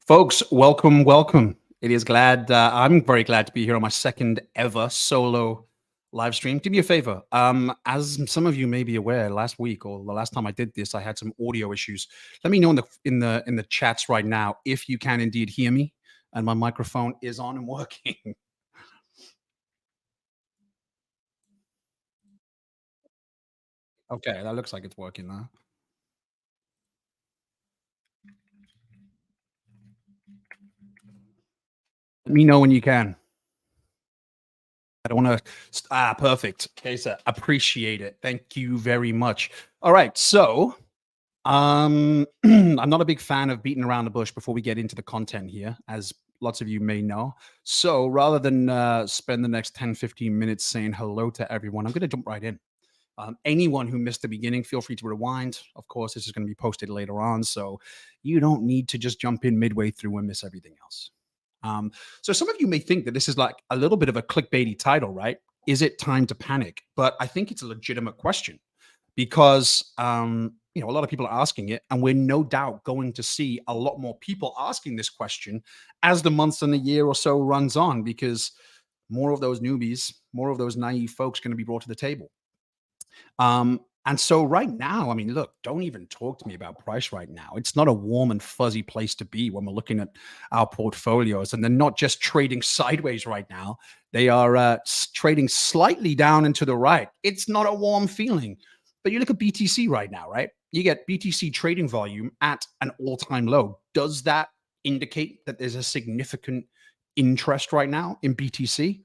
Folks, welcome, welcome. I'm very glad to be here on my second ever solo live stream. Do me a favor. As some of you may be aware, last week or the last time I did this, I had some audio issues. Let me know in the chats right now if you can indeed hear me and my microphone is on and working. Okay, that looks like it's working now. Let me know when you can. I don't want to. Perfect. Okay, sir. Appreciate it. Thank you very much. All right. So, I'm not a big fan of beating around the bush before we get into the content here, as lots of you may know. So, rather than spend the next 10, 15 minutes saying hello to everyone, I'm going to jump right in. Anyone who missed the beginning, feel free to rewind. Of course, this is going to be posted later on. So, you don't need to just jump in midway through and miss everything else. So some of you may think that this is like a little bit of a clickbaity title, right? Is it time to panic? But I think it's a legitimate question because a lot of people are asking it, and we're no doubt going to see a lot more people asking this question as the months and the year or so runs on, because more of those newbies, more of those naive folks going to be brought to the table. And so right now, I mean, look, don't even talk to me about price right now. It's not a warm and fuzzy place to be when we're looking at our portfolios. And they're not just trading sideways right now. They are trading slightly down and to the right. It's not a warm feeling. But you look at BTC right now, right? You get BTC trading volume at an all-time low. Does that indicate that there's a significant interest right now in BTC?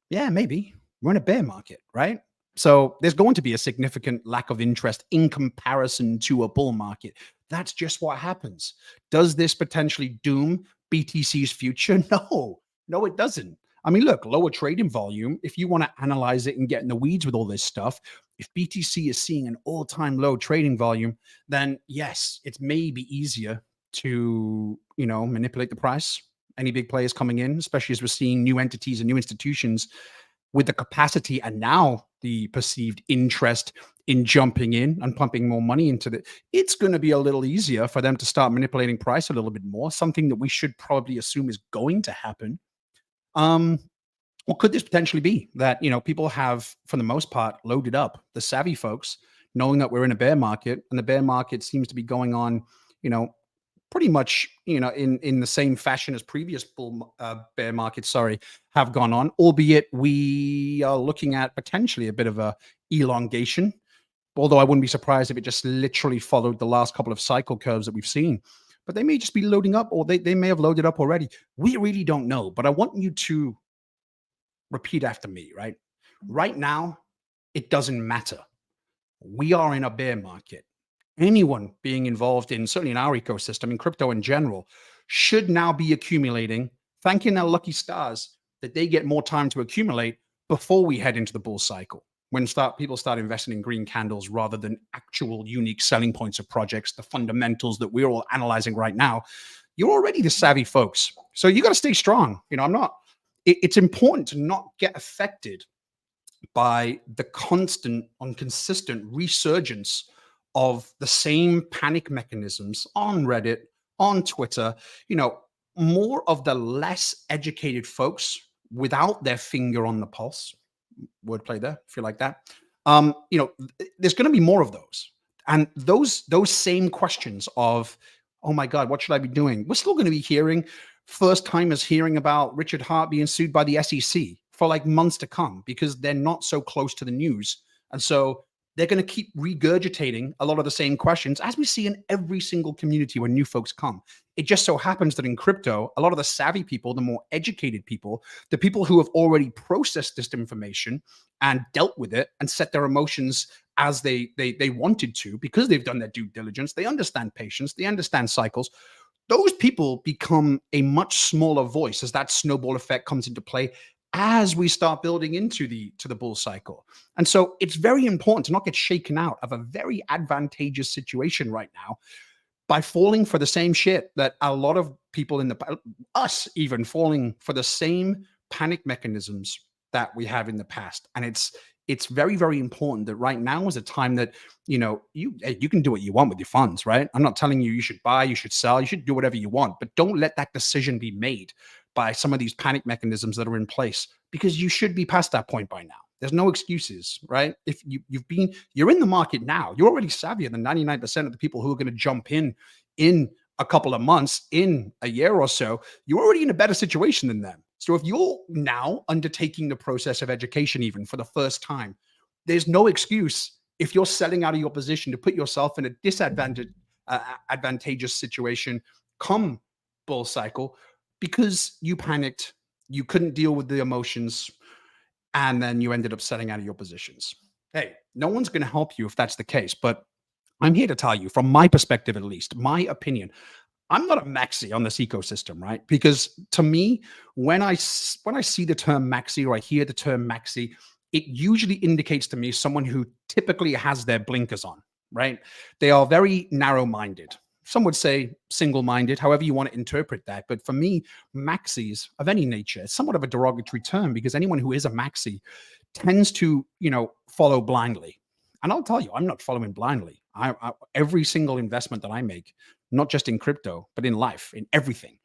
Yeah, maybe. We're in a bear market, right? So there's going to be a significant lack of interest in comparison to a bull market. That's just what happens. Does this potentially doom BTC's future? No, it doesn't. I mean, look, lower trading volume, if you want to analyze it and get in the weeds with all this stuff, if BTC is seeing an all time low trading volume, then yes, it's maybe easier to, manipulate the price. Any big players coming in, especially as we're seeing new entities and new institutions with the capacity and now the perceived interest in jumping in and pumping more money into it, it's going to be a little easier for them to start manipulating price a little bit more, something that we should probably assume is going to happen. Um, what could this potentially be? That, people have, for the most part, loaded up, the savvy folks, knowing that we're in a bear market, and the bear market seems to be going on, you know, pretty much, in the same fashion as previous bear markets, have gone on, albeit we are looking at potentially a bit of a elongation. Although I wouldn't be surprised if it just literally followed the last couple of cycle curves that we've seen. But they may just be loading up, or they may have loaded up already. We really don't know. But I want you to repeat after me, right? Right now, it doesn't matter. We are in a bear market. Anyone being involved in, certainly in our ecosystem, in crypto in general, should now be accumulating, thanking their lucky stars that they get more time to accumulate before we head into the bull cycle. When people start investing in green candles rather than actual unique selling points of projects, the fundamentals that we're all analyzing right now, you're already the savvy folks. So you got to stay strong. It's important to not get affected by the constant and consistent resurgence of the same panic mechanisms on Reddit, on Twitter, more of the less educated folks without their finger on the pulse. Wordplay there, if you like that. There's going to be more of those. And those same questions of, oh my God, what should I be doing? We're still going to be hearing first timers hearing about Richard Hart being sued by the SEC for like months to come because they're not so close to the news. And so they're going to keep regurgitating a lot of the same questions as we see in every single community when new folks come. It just so happens that in crypto, a lot of the savvy people, the more educated people, the people who have already processed this information and dealt with it and set their emotions as they wanted to, because they've done their due diligence, they understand patience, they understand cycles. Those people become a much smaller voice as that snowball effect comes into play as we start building into the bull cycle. And so it's very important to not get shaken out of a very advantageous situation right now by falling for the same shit that a lot of people us even falling for the same panic mechanisms that we have in the past. And it's very, very important that right now is a time that, you can do what you want with your funds, right? I'm not telling you should buy, you should sell, you should do whatever you want, but don't let that decision be made by some of these panic mechanisms that are in place, because you should be past that point by now. There's no excuses, right? If you're in the market now, you're already savvier than 99% of the people who are going to jump in a couple of months, in a year or so. You're already in a better situation than them. So if you're now undertaking the process of education, even for the first time, there's no excuse if you're selling out of your position to put yourself in a advantageous situation come bull cycle, because you panicked, you couldn't deal with the emotions, and then you ended up selling out of your positions. Hey, no one's going to help you if that's the case, but I'm here to tell you, from my perspective at least, my opinion, I'm not a maxi on this ecosystem, right? Because to me, when I see the term maxi, or I hear the term maxi, it usually indicates to me someone who typically has their blinkers on, right? They are very narrow-minded. Some would say single-minded, however you want to interpret that. But for me, maxis of any nature, it's somewhat of a derogatory term, because anyone who is a maxi tends to, follow blindly. And I'll tell you, I'm not following blindly. Every single investment that I make, not just in crypto, but in life, in everything,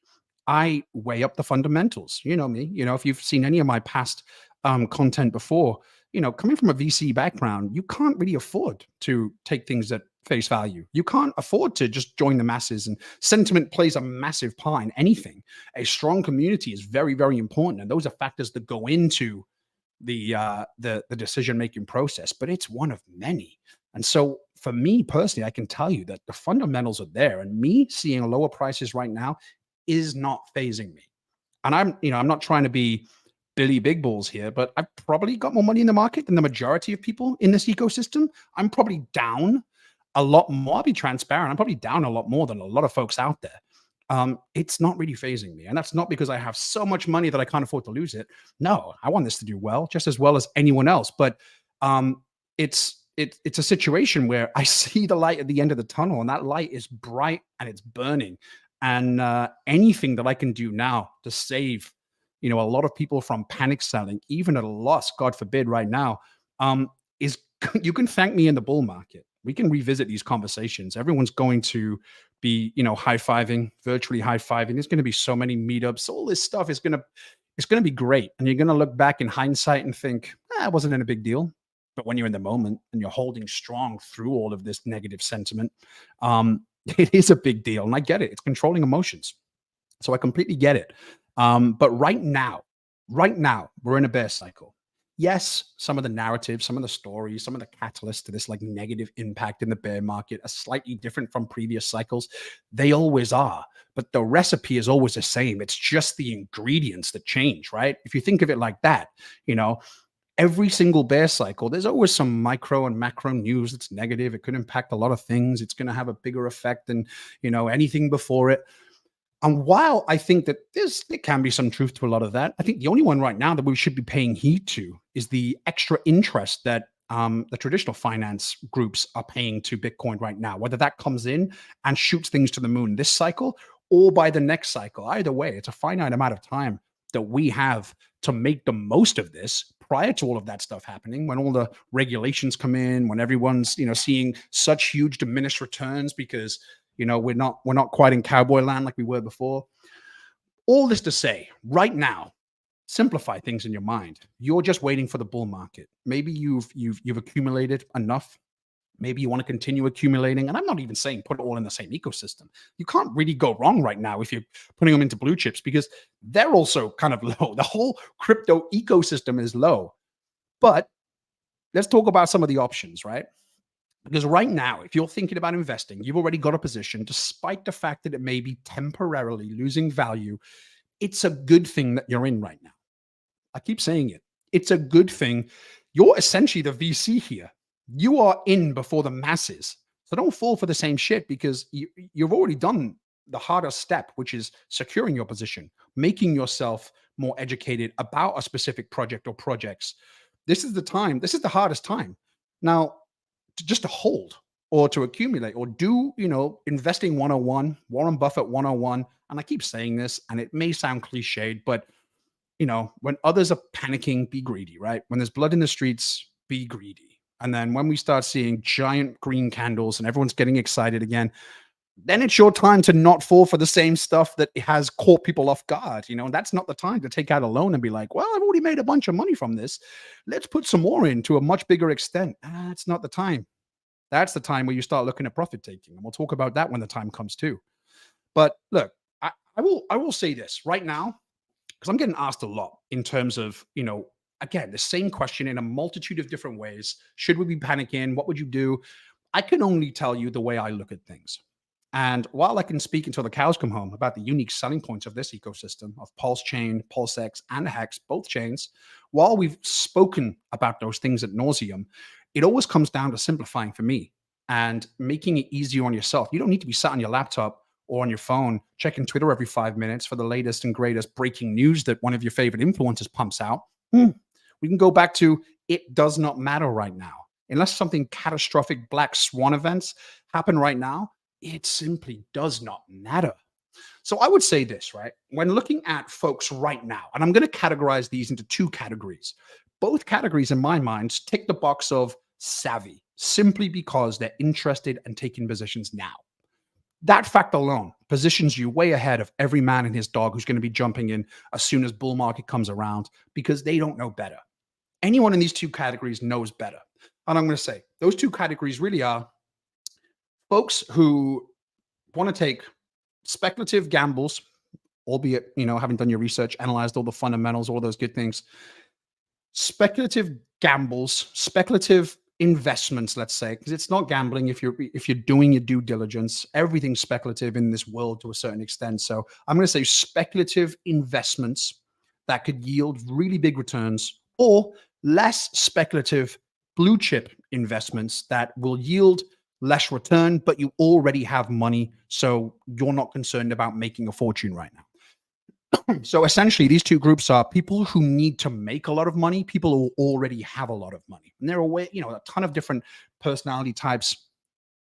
I weigh up the fundamentals. You know me. If you've seen any of my past content before, coming from a VC background, you can't really afford to take things at face value. You can't afford to just join the masses, and sentiment plays a massive part in anything. A strong community is very, very important, and those are factors that go into the decision making process, but it's one of many. And so for me personally, I can tell you that the fundamentals are there, and me seeing lower prices right now is not phasing me. And I'm not trying to be Billy Big Balls here, but I've probably got more money in the market than the majority of people in this ecosystem. I'm probably down a lot more. I'll be transparent. I'm probably down a lot more than a lot of folks out there. It's not really phasing me. And that's not because I have so much money that I can't afford to lose it. No, I want this to do well, just as well as anyone else. But it's a situation where I see the light at the end of the tunnel, and that light is bright and it's burning. And anything that I can do now to save, a lot of people from panic selling, even at a loss, God forbid, right now, is you can thank me in the bull market. We can revisit these conversations. Everyone's going to be, high-fiving, virtually high-fiving. There's going to be so many meetups. All this stuff is going to be great. And you're going to look back in hindsight and think, it wasn't a big deal. But when you're in the moment and you're holding strong through all of this negative sentiment, it is a big deal. And I get it. It's controlling emotions. So I completely get it. But right now, we're in a bear cycle. Yes, some of the narratives, some of the stories, some of the catalysts to this like negative impact in the bear market are slightly different from previous cycles. They always are, but the recipe is always the same. It's just the ingredients that change, right? If you think of it like that, every single bear cycle, there's always some micro and macro news that's negative. It could impact a lot of things. It's going to have a bigger effect than, anything before it. And while I think that there can be some truth to a lot of that, I think the only one right now that we should be paying heed to is the extra interest that the traditional finance groups are paying to Bitcoin right now, whether that comes in and shoots things to the moon this cycle or by the next cycle. Either way, it's a finite amount of time that we have to make the most of this prior to all of that stuff happening, when all the regulations come in, when everyone's, seeing such huge diminished returns because we're not quite in cowboy land like we were before. All this to say, right now, simplify things in your mind. You're just waiting for the bull market. Maybe you've accumulated enough. Maybe you want to continue accumulating. And I'm not even saying put it all in the same ecosystem. You can't really go wrong right now if you're putting them into blue chips, because they're also kind of low. The whole crypto ecosystem is low. But let's talk about some of the options, right? Because right now, if you're thinking about investing, you've already got a position, despite the fact that it may be temporarily losing value. It's a good thing that you're in right now. I keep saying it. It's a good thing. You're essentially the VC here. You are in before the masses. So don't fall for the same shit, because you've already done the harder step, which is securing your position, making yourself more educated about a specific project or projects. This is the time. This is the hardest time. Now, just to hold or to accumulate or do, investing 101, Warren Buffett 101. And I keep saying this, and it may sound cliched, but when others are panicking, be greedy, right? When there's blood in the streets, be greedy. And then when we start seeing giant green candles and everyone's getting excited again, then it's your time to not fall for the same stuff that has caught people off guard. And that's not the time to take out a loan and be like, well, I've already made a bunch of money from this. Let's put some more in to a much bigger extent. That's not the time. That's the time where you start looking at profit taking. And we'll talk about that when the time comes too. But look, I will say this right now, because I'm getting asked a lot in terms of, again, the same question in a multitude of different ways. Should we be panicking? What would you do? I can only tell you the way I look at things. And while I can speak until the cows come home about the unique selling points of this ecosystem of Pulschain, PulseX, and HEX, both chains, while we've spoken about those things ad nauseum, it always comes down to simplifying for me and making it easier on yourself. You don't need to be sat on your laptop or on your phone checking Twitter every 5 minutes for the latest and greatest breaking news that one of your favorite influencers pumps out. We can go back to it does not matter right now. Unless something catastrophic black swan events happen right now, it simply does not matter. So I would say this, right? When looking at folks right now, and I'm going to categorize these into two categories. Both categories, in my mind, tick the box of savvy, simply because they're interested and taking positions now. That fact alone positions you way ahead of every man and his dog who's going to be jumping in as soon as bull market comes around, because they don't know better. Anyone in these two categories knows better. And I'm going to say those two categories really are folks who want to take speculative gambles, albeit, having done your research, analyzed all the fundamentals, all those good things, speculative gambles, speculative investments, let's say, because it's not gambling if you're doing your due diligence. Everything's speculative in this world to a certain extent. So I'm going to say speculative investments that could yield really big returns, or less speculative blue chip investments that will yield less return, but you already have money, so you're not concerned about making a fortune right now. So essentially, these two groups are people who need to make a lot of money, people who already have a lot of money. And there are a ton of different personality types,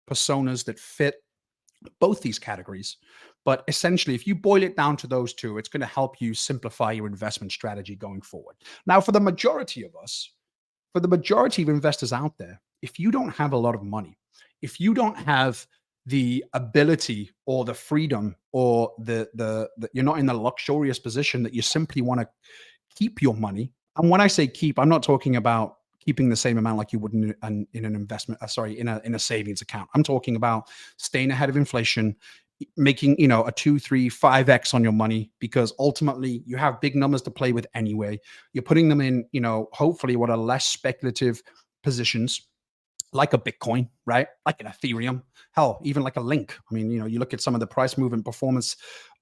personas that fit both these categories. But essentially, if you boil it down to those two, it's going to help you simplify your investment strategy going forward. Now, for the majority of us, for the majority of investors out there, if you don't have a lot of money, if you don't have the ability or the freedom or the you're not in the luxurious position that you simply want to keep your money. And when I say keep, I'm not talking about keeping the same amount like you would in an investment, in a savings account. I'm talking about staying ahead of inflation, making, a 2, 3, 5x on your money, because ultimately you have big numbers to play with anyway. You're putting them in, hopefully what are less speculative positions, like a Bitcoin, right? Like an Ethereum, hell, even like a Link. I mean, you look at some of the price movement performance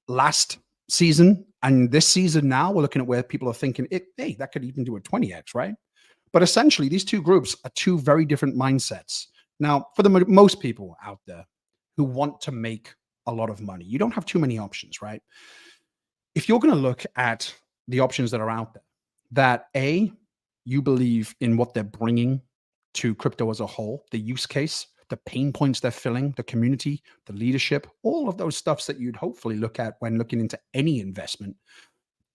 last season and this season now, we're looking at where people are thinking, hey, that could even do a 20x, right? But essentially, these two groups are two very different mindsets. Now, for the most people out there who want to make a lot of money, you don't have too many options, right? If you're going to look at the options that are out there, that you believe in what they're bringing to crypto as a whole, the use case, the pain points they're filling, the community, the leadership, all of those stuffs that you'd hopefully look at when looking into any investment,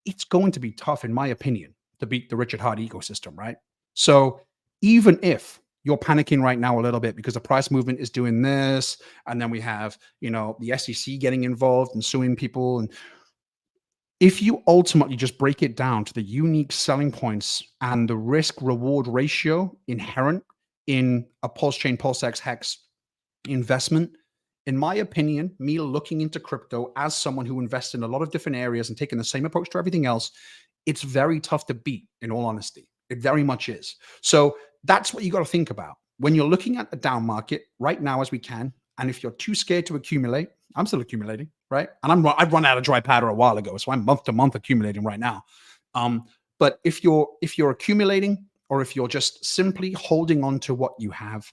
it's going to be tough, in my opinion, to beat the Richard Hart ecosystem, right? So even if you're panicking right now a little bit because the price movement is doing this, and then we have, the SEC getting involved and suing people, and if you ultimately just break it down to the unique selling points and the risk reward ratio inherent in a Pulschain, PulseX, HEX investment, in my opinion, me looking into crypto as someone who invests in a lot of different areas and taking the same approach to everything else, it's very tough to beat, in all honesty. It very much is. So that's what you got to think about when you're looking at a down market right now as we can. And if you're too scared to accumulate, I'm still accumulating, right? And I've run out of dry powder a while ago, so I'm month to month accumulating right now. But if you're accumulating, or if you're just simply holding on to what you have,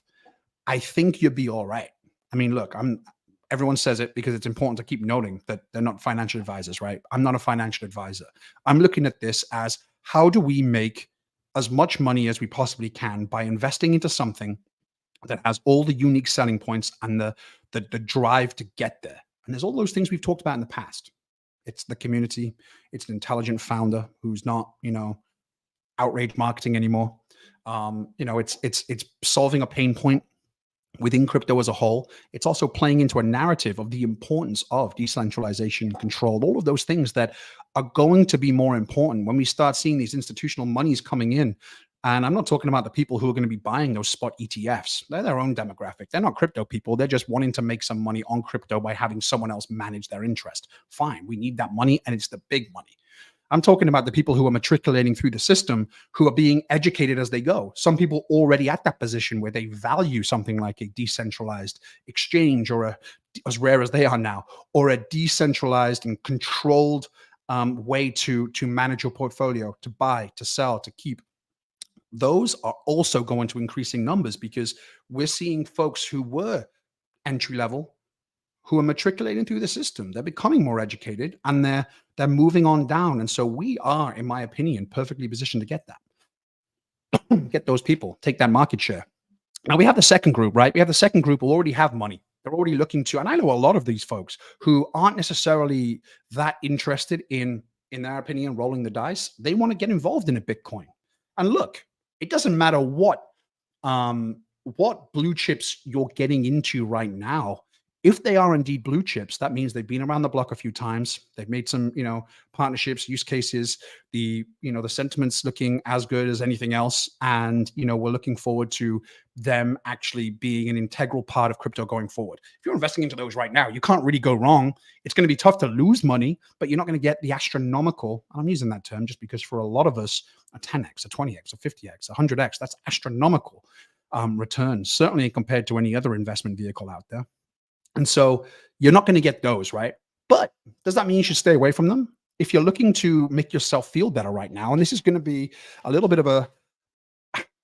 I think you'll be all right. I mean, look, everyone says it because it's important to keep noting that they're not financial advisors, right? I'm not a financial advisor. I'm looking at this as, how do we make as much money as we possibly can by investing into something that has all the unique selling points and the drive to get there. And there's all those things we've talked about in the past. It's the community. It's an intelligent founder who's not, outrage marketing anymore. It's solving a pain point within crypto as a whole. It's also playing into a narrative of the importance of decentralization, control, all of those things that are going to be more important when we start seeing these institutional monies coming in. And I'm not talking about the people who are going to be buying those spot ETFs. They're their own demographic. They're not crypto people. They're just wanting to make some money on crypto by having someone else manage their interest. Fine. We need that money, and it's the big money. I'm talking about the people who are matriculating through the system, who are being educated as they go. Some people already at that position where they value something like a decentralized exchange, or as rare as they are now, or a decentralized and controlled way to manage your portfolio, to buy, to sell, to keep. Those are also going to increasing numbers, because we're seeing folks who were entry level, who are matriculating through the system. They're becoming more educated, and they're moving on down. And so we are, in my opinion, perfectly positioned to get that, get those people, take that market share. Now we have the second group, right? We have the second group who already have money. They're already looking to, and I know a lot of these folks who aren't necessarily that interested in their opinion, rolling the dice. They want to get involved in a Bitcoin. And look, it doesn't matter what blue chips you're getting into right now. If they are indeed blue chips, that means they've been around the block a few times. They've made some, partnerships, use cases. The sentiment's looking as good as anything else. And, we're looking forward to them actually being an integral part of crypto going forward. If you're investing into those right now, you can't really go wrong. It's going to be tough to lose money, but you're not going to get the astronomical, and I'm using that term just because for a lot of us, a 10x, a 20x, a 50x, a 100x, that's astronomical returns, certainly compared to any other investment vehicle out there. And so you're not going to get those, right? But does that mean you should stay away from them? If you're looking to make yourself feel better right now, and this is going to be a little bit of a,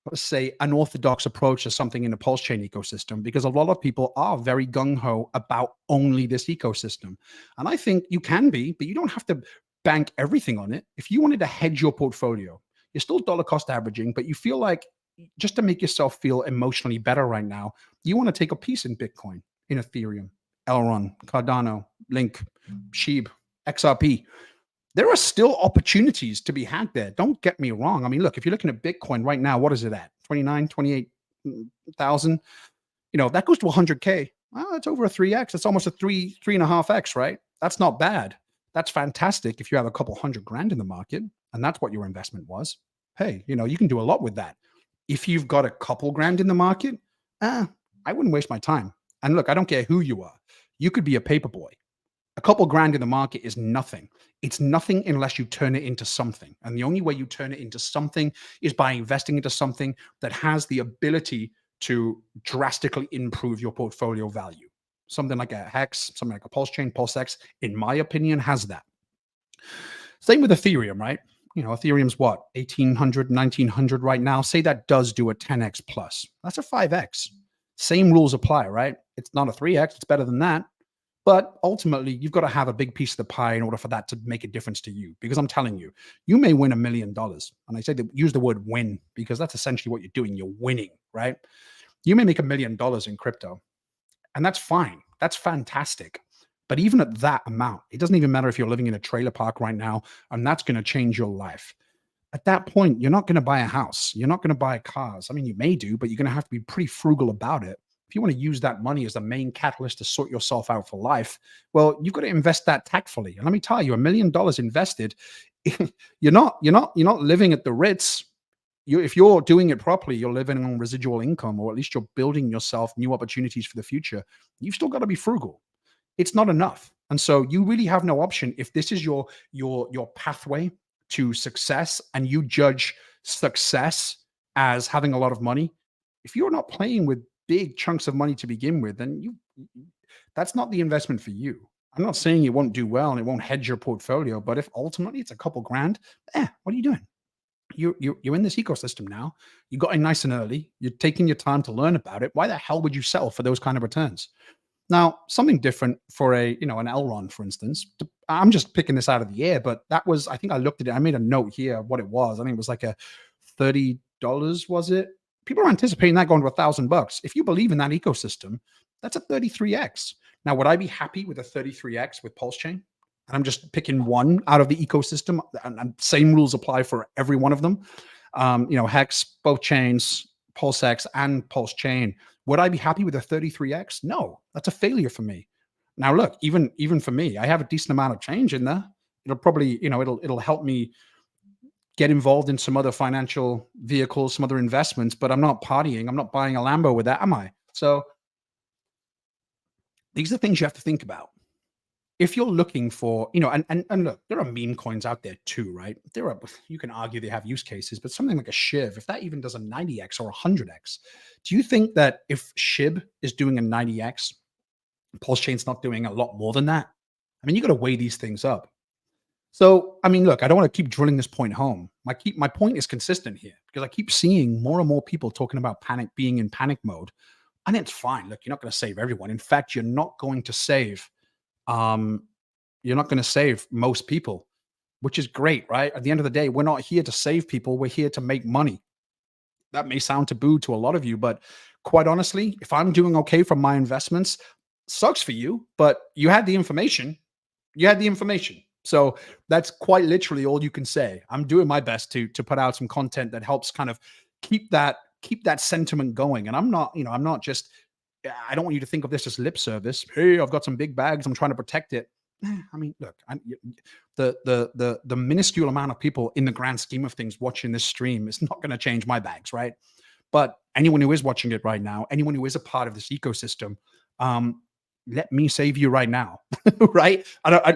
let's say, unorthodox approach to something in the Pulsechain ecosystem, because a lot of people are very gung-ho about only this ecosystem. And I think you can be, but you don't have to bank everything on it. If you wanted to hedge your portfolio, you're still dollar cost averaging, but you feel like just to make yourself feel emotionally better right now, you want to take a piece in Bitcoin, in Ethereum, Elrond, Cardano, Link, Sheeb, XRP. There are still opportunities to be had there. Don't get me wrong. I mean, look, if you're looking at Bitcoin right now, what is it at? 29, 28,000. That goes to 100K. Well, that's over a 3x. It's almost a 3.5x, right? That's not bad. That's fantastic if you have a couple $100,000 in the market, and that's what your investment was. Hey, you can do a lot with that. If you've got a couple grand in the market, I wouldn't waste my time. And look, I don't care who you are. You could be a paper boy. A couple grand in the market is nothing. It's nothing unless you turn it into something. And the only way you turn it into something is by investing into something that has the ability to drastically improve your portfolio value. Something like a HEX, something like a Pulschain, PulseX, in my opinion, has that. Same with Ethereum, right? Ethereum's what, 1,800, 1,900 right now. Say that does do a 10x plus. That's a 5x. Same rules apply, right? It's not a 3x. It's better than that. But ultimately, you've got to have a big piece of the pie in order for that to make a difference to you. Because I'm telling you, you may win $1 million. And I say that, use the word win, because that's essentially what you're doing. You're winning, right? You may make $1 million in crypto, and that's fine. That's fantastic. But even at that amount, it doesn't even matter if you're living in a trailer park right now, and that's going to change your life. At that point, you're not going to buy a house. You're not going to buy cars. I mean, you may do, but you're going to have to be pretty frugal about it. If you want to use that money as the main catalyst to sort yourself out for life, well, you've got to invest that tactfully. And let me tell you, $1 million invested, you're not living at the Ritz. If you're doing it properly, you're living on residual income, or at least you're building yourself new opportunities for the future. You've still got to be frugal. It's not enough. And so you really have no option. If this is your pathway to success, and you judge success as having a lot of money, if you're not playing with big chunks of money to begin with, then that's not the investment for you. I'm not saying it won't do well and it won't hedge your portfolio, but if ultimately it's a couple grand, what are you doing? You're in this ecosystem now. You got in nice and early. You're taking your time to learn about it. Why the hell would you sell for those kind of returns? Now, something different for an Elrond, for instance. I'm just picking this out of the air, but that was, I think I looked at it. I made a note here of what it was. I think it was like a $30, was it? People are anticipating that going to $1,000. If you believe in that ecosystem, that's a 33x. Now, would I be happy with a 33x with Pulsechain? And I'm just picking one out of the ecosystem, and same rules apply for every one of them. HEX, both chains, PulseX and Pulschain. Would I be happy with a 33x? No, that's a failure for me. Now, look, even for me, I have a decent amount of change in there. It'll probably, it'll help me get involved in some other financial vehicles, some other investments, but I'm not partying. I'm not buying a Lambo with that, am I? So these are things you have to think about. If you're looking for, and look, there are meme coins out there too, right? You can argue they have use cases, but something like a SHIB, if that even does a 90x or 100x, do you think that if SHIB is doing a 90x, Pulse Chain's not doing a lot more than that? I mean, you got to weigh these things up. So, I mean, look, I don't want to keep drilling this point home. My point is consistent here because I keep seeing more and more people talking about being in panic mode, and it's fine. Look, you're not going to save everyone. In fact, um, you're not going to save most people, which is great, right? At the end of the day, we're not here to save people. We're here to make money. That may sound taboo to a lot of you, but quite honestly, if I'm doing okay from my investments, sucks for you, but you had the information. You had the information. So that's quite literally all you can say. I'm doing my best to put out some content that helps kind of keep that sentiment going. And I'm not just I don't want you to think of this as lip service. Hey, I've got some big bags. I'm trying to protect it. I mean, look, the minuscule amount of people in the grand scheme of things watching this stream is not going to change my bags, right? But anyone who is watching it right now, anyone who is a part of this ecosystem, let me save you right now, right?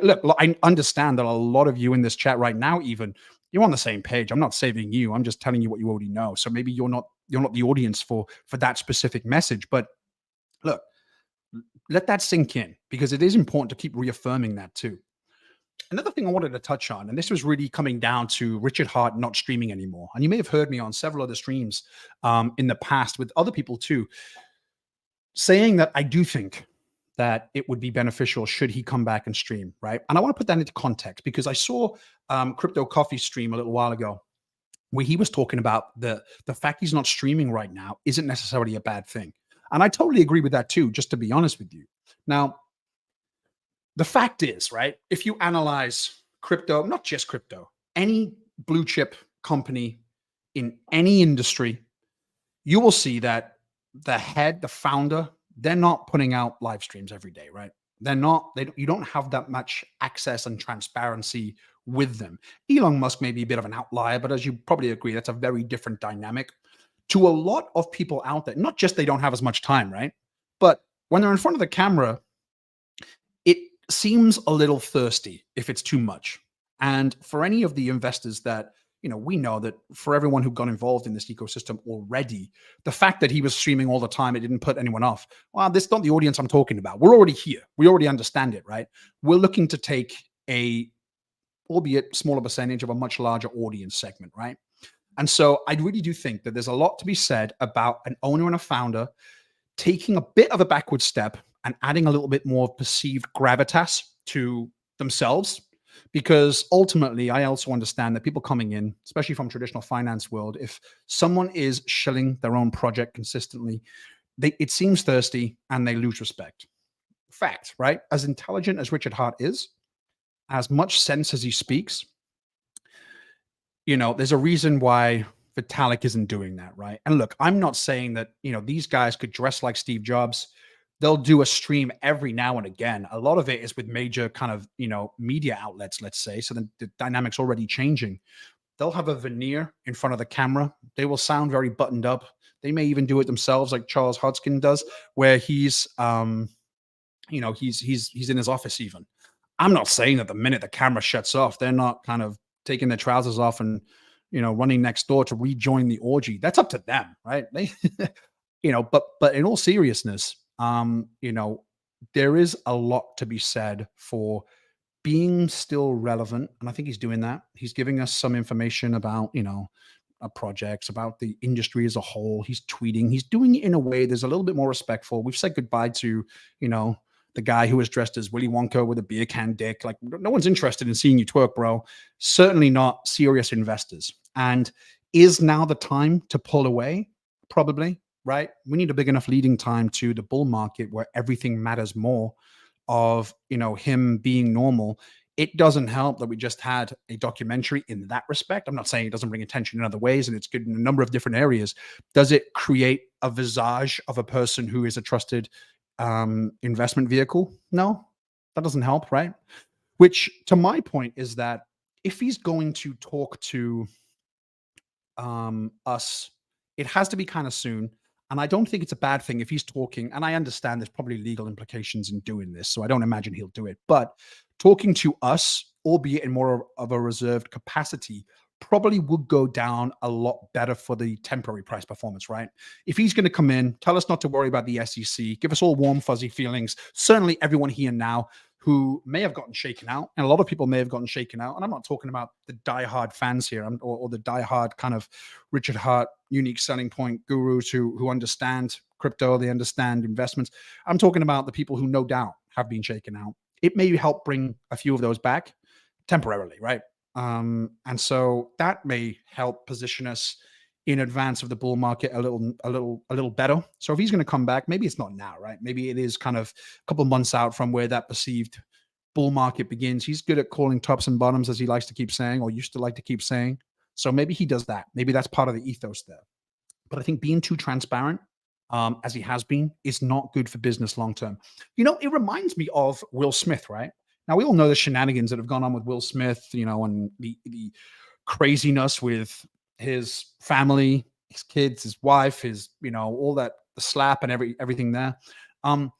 Look, I understand that a lot of you in this chat right now, even you're on the same page. I'm not saving you. I'm just telling you what you already know. So maybe you're not the audience for that specific message, but look, let that sink in because it is important to keep reaffirming that too. Another thing I wanted to touch on, and this was really coming down to Richard Hart not streaming anymore. And you may have heard me on several other streams in the past with other people too, saying that I do think that it would be beneficial should he come back and stream, right? And I want to put that into context because I saw Crypto Coffee stream a little while ago where he was talking about the fact he's not streaming right now isn't necessarily a bad thing. And I totally agree with that too, just to be honest with you. Now, the fact is, right, if you analyze crypto, not just crypto, any blue chip company in any industry, you will see that the founder, they're not putting out live streams every day, right? You don't have that much access and transparency with them. Elon Musk may be a bit of an outlier, but as you probably agree, that's a very different dynamic. To a lot of people out there, not just they don't have as much time, right? But when they're in front of the camera, it seems a little thirsty if it's too much. And for any of the investors that, we know that for everyone who got involved in this ecosystem already, the fact that he was streaming all the time, it didn't put anyone off. Well, this is not the audience I'm talking about. We're already here. We already understand it, right? We're looking to take albeit smaller percentage of a much larger audience segment, right? And so I really do think that there's a lot to be said about an owner and a founder taking a bit of a backward step and adding a little bit more perceived gravitas to themselves. Because ultimately, I also understand that people coming in, especially from traditional finance world, if someone is shilling their own project consistently, it seems thirsty and they lose respect. Fact, right? As intelligent as Richard Hart is, as much sense as he speaks, there's a reason why Vitalik isn't doing that, right? And look, I'm not saying that, these guys could dress like Steve Jobs. They'll do a stream every now and again. A lot of it is with major kind of, media outlets, let's say. So the dynamic's already changing. They'll have a veneer in front of the camera. They will sound very buttoned up. They may even do it themselves, like Charles Hodgkin does, where he's in his office even. I'm not saying that the minute the camera shuts off, they're not kind of taking their trousers off and, running next door to rejoin the orgy. That's up to them, right? They, but in all seriousness, there is a lot to be said for being still relevant. And I think he's doing that. He's giving us some information about, projects, about the industry as a whole. He's tweeting. He's doing it in a way that's a little bit more respectful. We've said goodbye to, the guy who was dressed as Willy Wonka with a beer can dick. Like, no one's interested in seeing you twerk, bro. Certainly not serious investors. And is now the time to pull away? Probably, right? We need a big enough leading time to the bull market where everything matters more of, him being normal. It doesn't help that we just had a documentary in that respect. I'm not saying it doesn't bring attention in other ways, and it's good in a number of different areas. Does it create a visage of a person who is a trusted investment vehicle? No, that doesn't help, right? Which, to my point, is that if he's going to talk to us, it has to be kind of soon. And I don't think it's a bad thing if he's talking. And I understand there's probably legal implications in doing this, so I don't imagine he'll do it. But talking to us, albeit in more of a reserved capacity, probably would go down a lot better for the temporary price performance, right? If he's going to come in, tell us not to worry about the SEC, give us all warm, fuzzy feelings. Certainly, everyone here now who may have gotten shaken out, and a lot of people may have gotten shaken out. And I'm not talking about the diehard fans here, or the diehard kind of Richard Hart unique selling point gurus who understand crypto, they understand investments. I'm talking about the people who no doubt have been shaken out. It may help bring a few of those back temporarily, right? And so that may help position us in advance of the bull market a little better. So if he's going to come back, maybe it's not now, right? Maybe it is kind of a couple of months out from where that perceived bull market begins. He's good at calling tops and bottoms, as he likes to keep saying, or used to like to keep saying. So maybe he does that. Maybe that's part of the ethos there. But I think being too transparent, as he has been, is not good for business long term. It reminds me of Will Smith, right? Now we all know the shenanigans that have gone on with Will Smith, and the craziness with his family, his kids, his wife, his, all that, the slap and everything there. I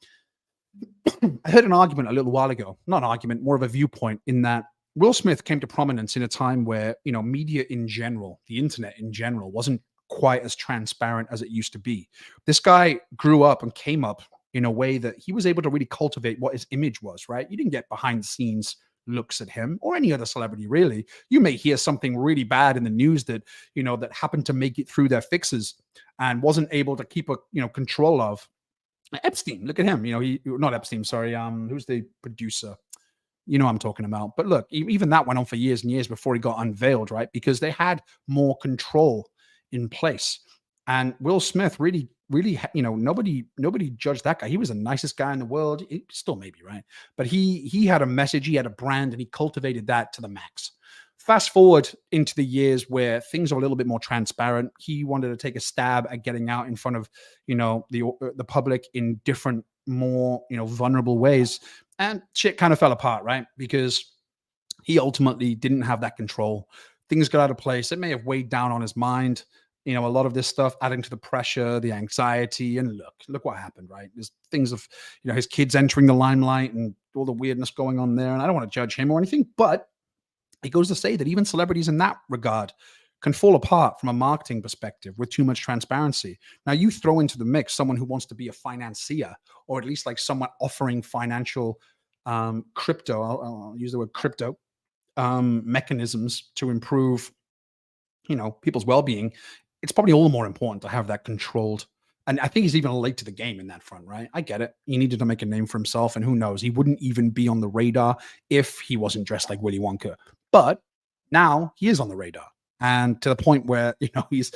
heard an argument a little while ago, not an argument, more of a viewpoint, in that Will Smith came to prominence in a time where, media in general, the internet in general, wasn't quite as transparent as it used to be. This guy grew up and came up in a way that he was able to really cultivate what his image was, right? You didn't get behind the scenes looks at him or any other celebrity, really. You may hear something really bad in the news that, that happened to make it through their fixes and wasn't able to keep a, control of. Epstein, look at him. He, not Epstein, sorry. Who's the producer? You know what I'm talking about. But look, even that went on for years and years before he got unveiled, right? Because they had more control in place. And Will Smith really, really, nobody judged that guy. He was the nicest guy in the world. He still maybe, right? But he had a message, he had a brand, and he cultivated that to the max. Fast forward into the years where things are a little bit more transparent. He wanted to take a stab at getting out in front of, the public in different, more, vulnerable ways. And shit kind of fell apart, right? Because he ultimately didn't have that control. Things got out of place. It may have weighed down on his mind. A lot of this stuff adding to the pressure, the anxiety, and look what happened, right? There's things of, his kids entering the limelight and all the weirdness going on there. And I don't want to judge him or anything, but it goes to say that even celebrities in that regard can fall apart from a marketing perspective with too much transparency. Now, you throw into the mix someone who wants to be a financier, or at least like someone offering financial crypto, I'll use the word crypto, mechanisms to improve, people's well-being. It's probably all the more important to have that controlled. And I think he's even late to the game in that front, right? I get it. He needed to make a name for himself, and who knows? He wouldn't even be on the radar if he wasn't dressed like Willy Wonka. But now he is on the radar, and to the point where he's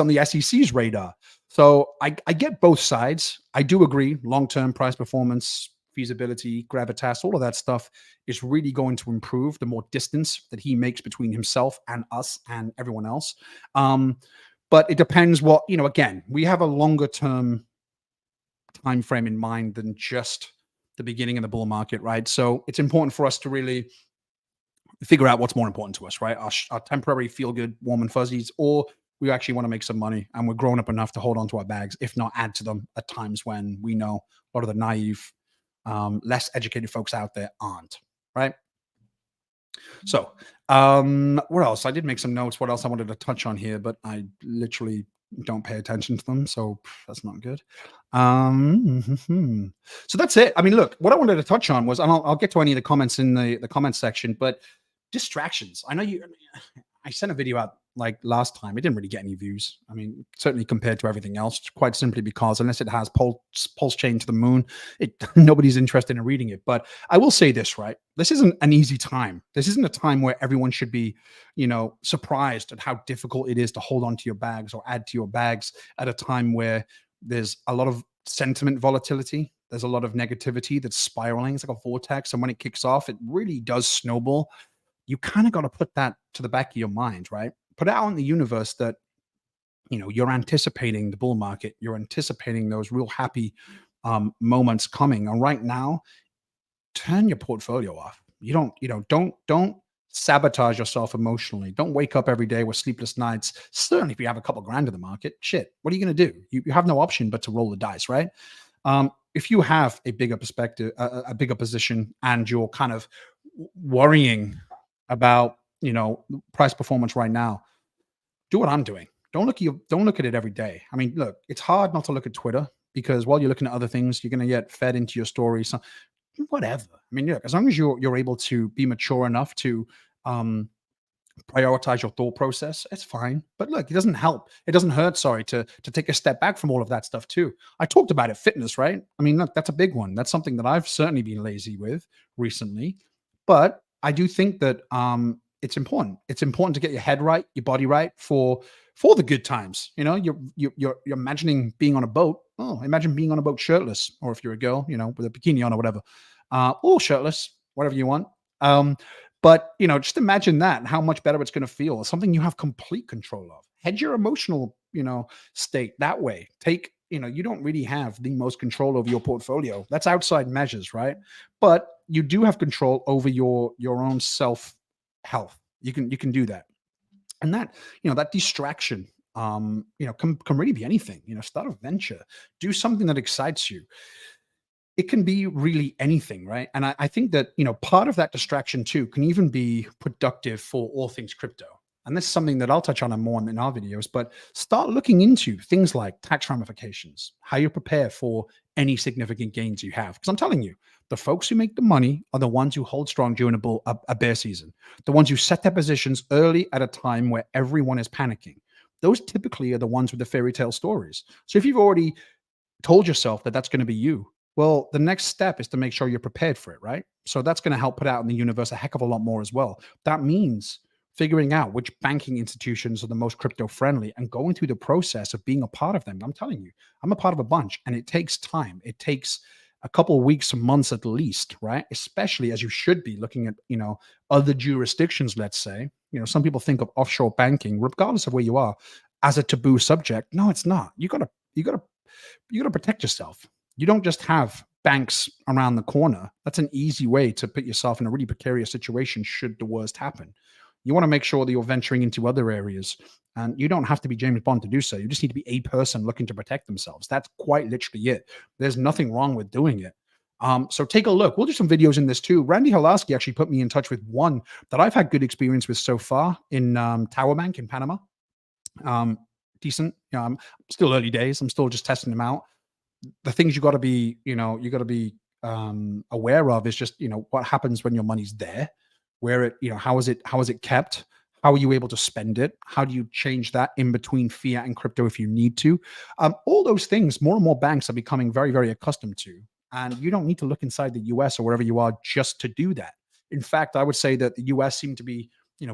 on the SEC's radar. So I get both sides. I do agree. Long-term price performance, feasibility, gravitas, all of that stuff is really going to improve the more distance that he makes between himself and us and everyone else. But it depends what, again, we have a longer term time frame in mind than just the beginning of the bull market, right? So it's important for us to really figure out what's more important to us, right? Our temporary feel good, warm and fuzzies, or we actually want to make some money and we're grown up enough to hold on to our bags, if not add to them at times when we know a lot of the naive, less educated folks out there aren't, right? So what else? I did make some notes. What else I wanted to touch on here, but I literally don't pay attention to them, so that's not good. So that's it. I mean, look, what I wanted to touch on was, and I'll get to any of the comments in the comments section, but distractions. I know I sent a video out like last time. It didn't really get any views. I mean, certainly compared to everything else, quite simply because unless it has Pulschain to the moon, nobody's interested in reading it. But I will say this, right? This isn't an easy time. This isn't a time where everyone should be, surprised at how difficult it is to hold on to your bags or add to your bags at a time where there's a lot of sentiment volatility. There's a lot of negativity that's spiraling. It's like a vortex. And when it kicks off, it really does snowball. You kind of got to put that to the back of your mind, right? Put it out in the universe that, you're anticipating the bull market. You're anticipating those real happy moments coming. And right now, turn your portfolio off. Don't sabotage yourself emotionally. Don't wake up every day with sleepless nights. Certainly, if you have a couple grand in the market, shit, what are you going to do? You have no option but to roll the dice, right? If you have a bigger perspective, a bigger position, and you're kind of worrying about price performance right now, do what I'm doing. Don't look at it every day. I mean, look, it's hard not to look at Twitter because while you're looking at other things, you're going to get fed into your story. So whatever. I mean, yeah, as long as you're able to be mature enough to um, prioritize your thought process, it's fine. But look, it doesn't help. It doesn't hurt. Sorry, to take a step back from all of that stuff too. I talked about it, fitness, right? I mean, look, that's a big one. That's something that I've certainly been lazy with recently. But I do think that it's important. It's important to get your head right, your body right for the good times. You're imagining being on a boat. Oh, imagine being on a boat shirtless, or if you're a girl, with a bikini on or whatever, or shirtless, whatever you want. But just imagine that and how much better it's going to feel. Something you have complete control of. Hedge your emotional, state that way. You don't really have the most control over your portfolio. That's outside measures, right? But you do have control over your own self health. You can do that, and that distraction, can really be anything. Start a venture, do something that excites you. It can be really anything, right? And I think that, part of that distraction too can even be productive for all things crypto. And this is something that I'll touch on more in our videos, but start looking into things like tax ramifications, how you prepare for any significant gains you have. Because I'm telling you, the folks who make the money are the ones who hold strong during a bear season, the ones who set their positions early at a time where everyone is panicking. Those typically are the ones with the fairy tale stories. So if you've already told yourself that that's going to be you, well, the next step is to make sure you're prepared for it, right? So that's going to help put out in the universe a heck of a lot more as well. That means figuring out which banking institutions are the most crypto friendly and going through the process of being a part of them. I'm telling you, I'm a part of a bunch, and it takes time. It takes a couple of weeks, months at least, right? Especially as you should be looking at, other jurisdictions, let's say. Some people think of offshore banking, regardless of where you are, as a taboo subject. No, it's not. You gotta protect yourself. You don't just have banks around the corner. That's an easy way to put yourself in a really precarious situation should the worst happen. You want to make sure that you're venturing into other areas, and you don't have to be James Bond to do so. You just need to be a person looking to protect themselves. That's quite literally it. There's nothing wrong with doing it. So take a look. We'll do some videos in this too. Randy Halasky actually put me in touch with one that I've had good experience with so far in Tower Bank in Panama. Decent. Still early days. I'm still just testing them out. The things you got to be aware of is just what happens when your money's there, where how is it kept, how are you able to spend it, how do you change that in between fiat and crypto if you need to. All those things more and more banks are becoming very, very accustomed to, and you don't need to look inside the US or wherever you are just to do that. In fact, I would say that the US seem to be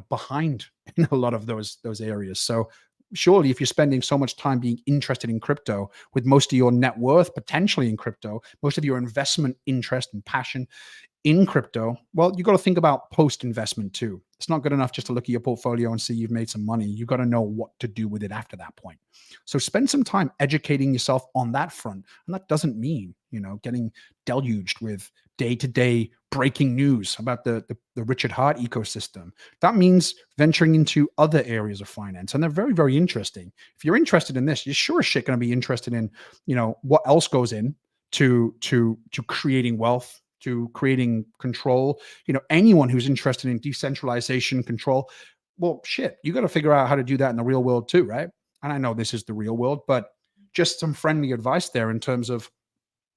behind in a lot of those areas. So surely if you're spending so much time being interested in crypto, with most of your net worth potentially in crypto, most of your investment interest and passion in crypto, well, you got to think about post investment too. It's not good enough just to look at your portfolio and see you've made some money. You got to know what to do with it after that point. So spend some time educating yourself on that front. And that doesn't mean, getting deluged with day-to-day breaking news about the Richard Hart ecosystem. That means venturing into other areas of finance. And they're very, very interesting. If you're interested in this, you're sure as shit going to be interested in, what else goes in to creating wealth, to creating control. Anyone who's interested in decentralization, control, well, shit, you got to figure out how to do that in the real world too, right? And I know this is the real world, but just some friendly advice there in terms of,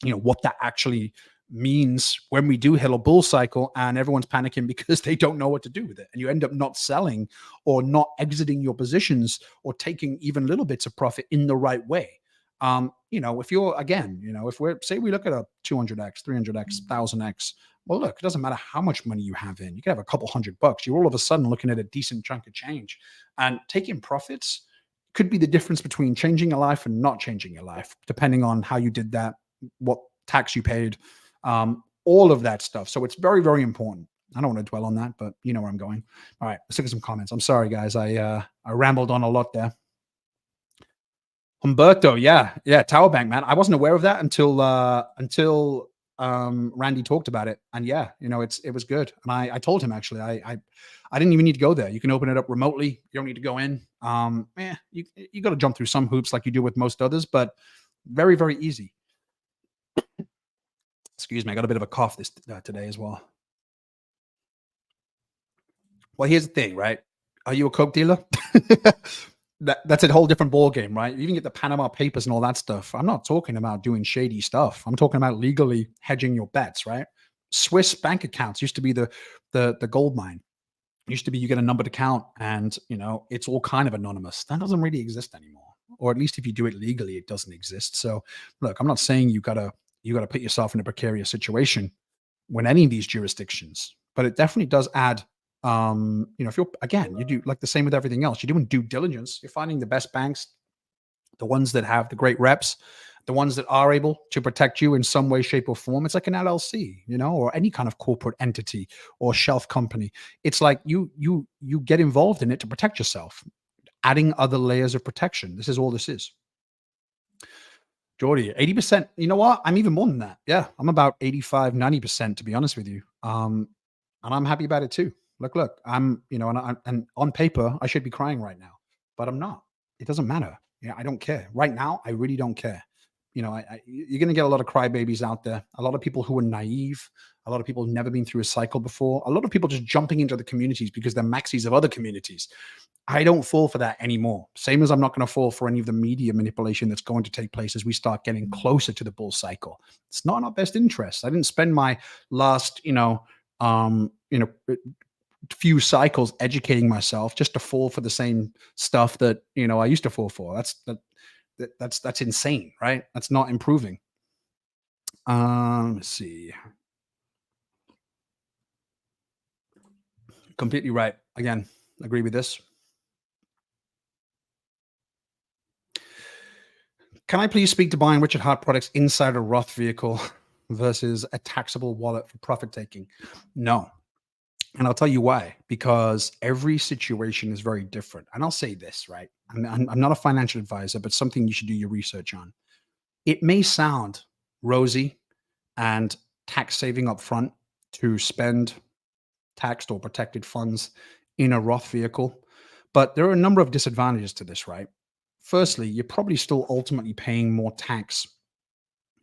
what that actually means when we do hit a bull cycle and everyone's panicking because they don't know what to do with it. And you end up not selling or not exiting your positions or taking even little bits of profit in the right way. If you're, again, if we look at a 200x, 300x, 1000x, well, look, it doesn't matter how much money you have in. You can have a couple $100. You're all of a sudden looking at a decent chunk of change, and taking profits could be the difference between changing your life and not changing your life, depending on how you did that, what tax you paid, all of that stuff. So it's very, very important. I don't want to dwell on that, but you know where I'm going. All right, let's look at some comments. I'm sorry, guys. I rambled on a lot there. Humberto, yeah, Tower Bank, man. I wasn't aware of that until Randy talked about it, and yeah, it was good. And I told him actually, I didn't even need to go there. You can open it up remotely. You don't need to go in. You got to jump through some hoops like you do with most others, but very, very easy. Excuse me, I got a bit of a cough today as well. Well, here's the thing, right? Are you a coke dealer? That's a whole different ball game, right? You even get the Panama Papers and all that stuff. I'm not talking about doing shady stuff. I'm talking about legally hedging your bets, right? Swiss bank accounts used to be the gold mine. Used to be you get a numbered account and it's all kind of anonymous. That doesn't really exist anymore. Or at least if you do it legally, it doesn't exist. So look, I'm not saying you gotta put yourself in a precarious situation when any of these jurisdictions, but it definitely does add if you're again, you do like the same with everything else. You're doing due diligence. You're finding the best banks, the ones that have the great reps, the ones that are able to protect you in some way, shape, or form. It's like an LLC, or any kind of corporate entity or shelf company. It's like you get involved in it to protect yourself, adding other layers of protection. This is all this is. Jordy, 80%. You know what? I'm even more than that. Yeah, I'm about 85, 90%, to be honest with you. And I'm happy about it too. Look, I'm, and on paper, I should be crying right now, but I'm not. It doesn't matter. Yeah, I don't care. Right now, I really don't care. You're going to get a lot of crybabies out there, a lot of people who are naive, a lot of people who've never been through a cycle before, a lot of people just jumping into the communities because they're maxis of other communities. I don't fall for that anymore. Same as I'm not going to fall for any of the media manipulation that's going to take place as we start getting closer to the bull cycle. It's not in our best interest. I didn't spend my last, few cycles educating myself just to fall for the same stuff that I used to fall for. That's insane, right? That's not improving. Let's see. Completely right. Again, agree with this. Can I please speak to buying Richard Hart products inside a Roth vehicle versus a taxable wallet for profit taking? No. And I'll tell you why, because every situation is very different. And I'll say this, right? I'm not a financial advisor, but something you should do your research on. It may sound rosy and tax saving up front to spend taxed or protected funds in a Roth vehicle, but there are a number of disadvantages to this, right? Firstly, you're probably still ultimately paying more tax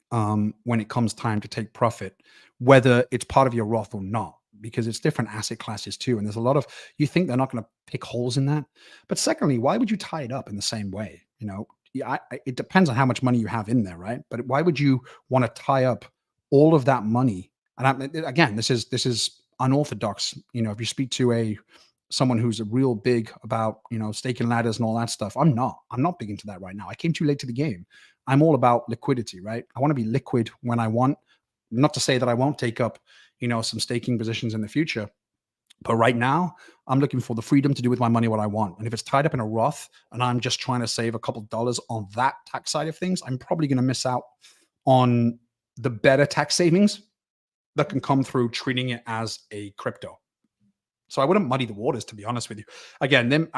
when it comes time to take profit, whether it's part of your Roth or not, because it's different asset classes too. And there's a lot of, you think they're not going to pick holes in that. But secondly, why would you tie it up in the same way? It depends on how much money you have in there, right? But why would you want to tie up all of that money? And again, this is unorthodox. If you speak to someone who's a real big about, staking ladders and all that stuff, I'm not big into that right now. I came too late to the game. I'm all about liquidity, right? I want to be liquid when I want. Not to say that I won't take up, some staking positions in the future. But right now, I'm looking for the freedom to do with my money what I want. And if it's tied up in a Roth and I'm just trying to save a couple dollars on that tax side of things, I'm probably going to miss out on the better tax savings that can come through treating it as a crypto. So I wouldn't muddy the waters, to be honest with you. Again, then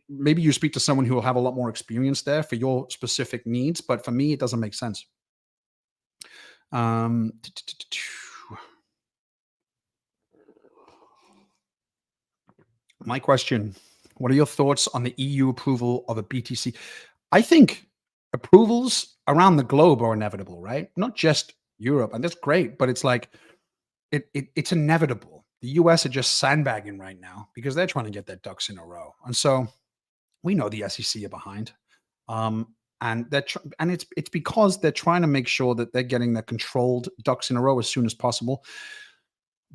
maybe you speak to someone who will have a lot more experience there for your specific needs. But for me, it doesn't make sense. My question, what are your thoughts on the EU approval of a BTC? I think approvals around the globe are inevitable, right? Not just Europe. And that's great, but it's like, it's inevitable. The US are just sandbagging right now because they're trying to get their ducks in a row. And so we know the SEC are behind. And it's because they're trying to make sure that they're getting their controlled ducks in a row as soon as possible.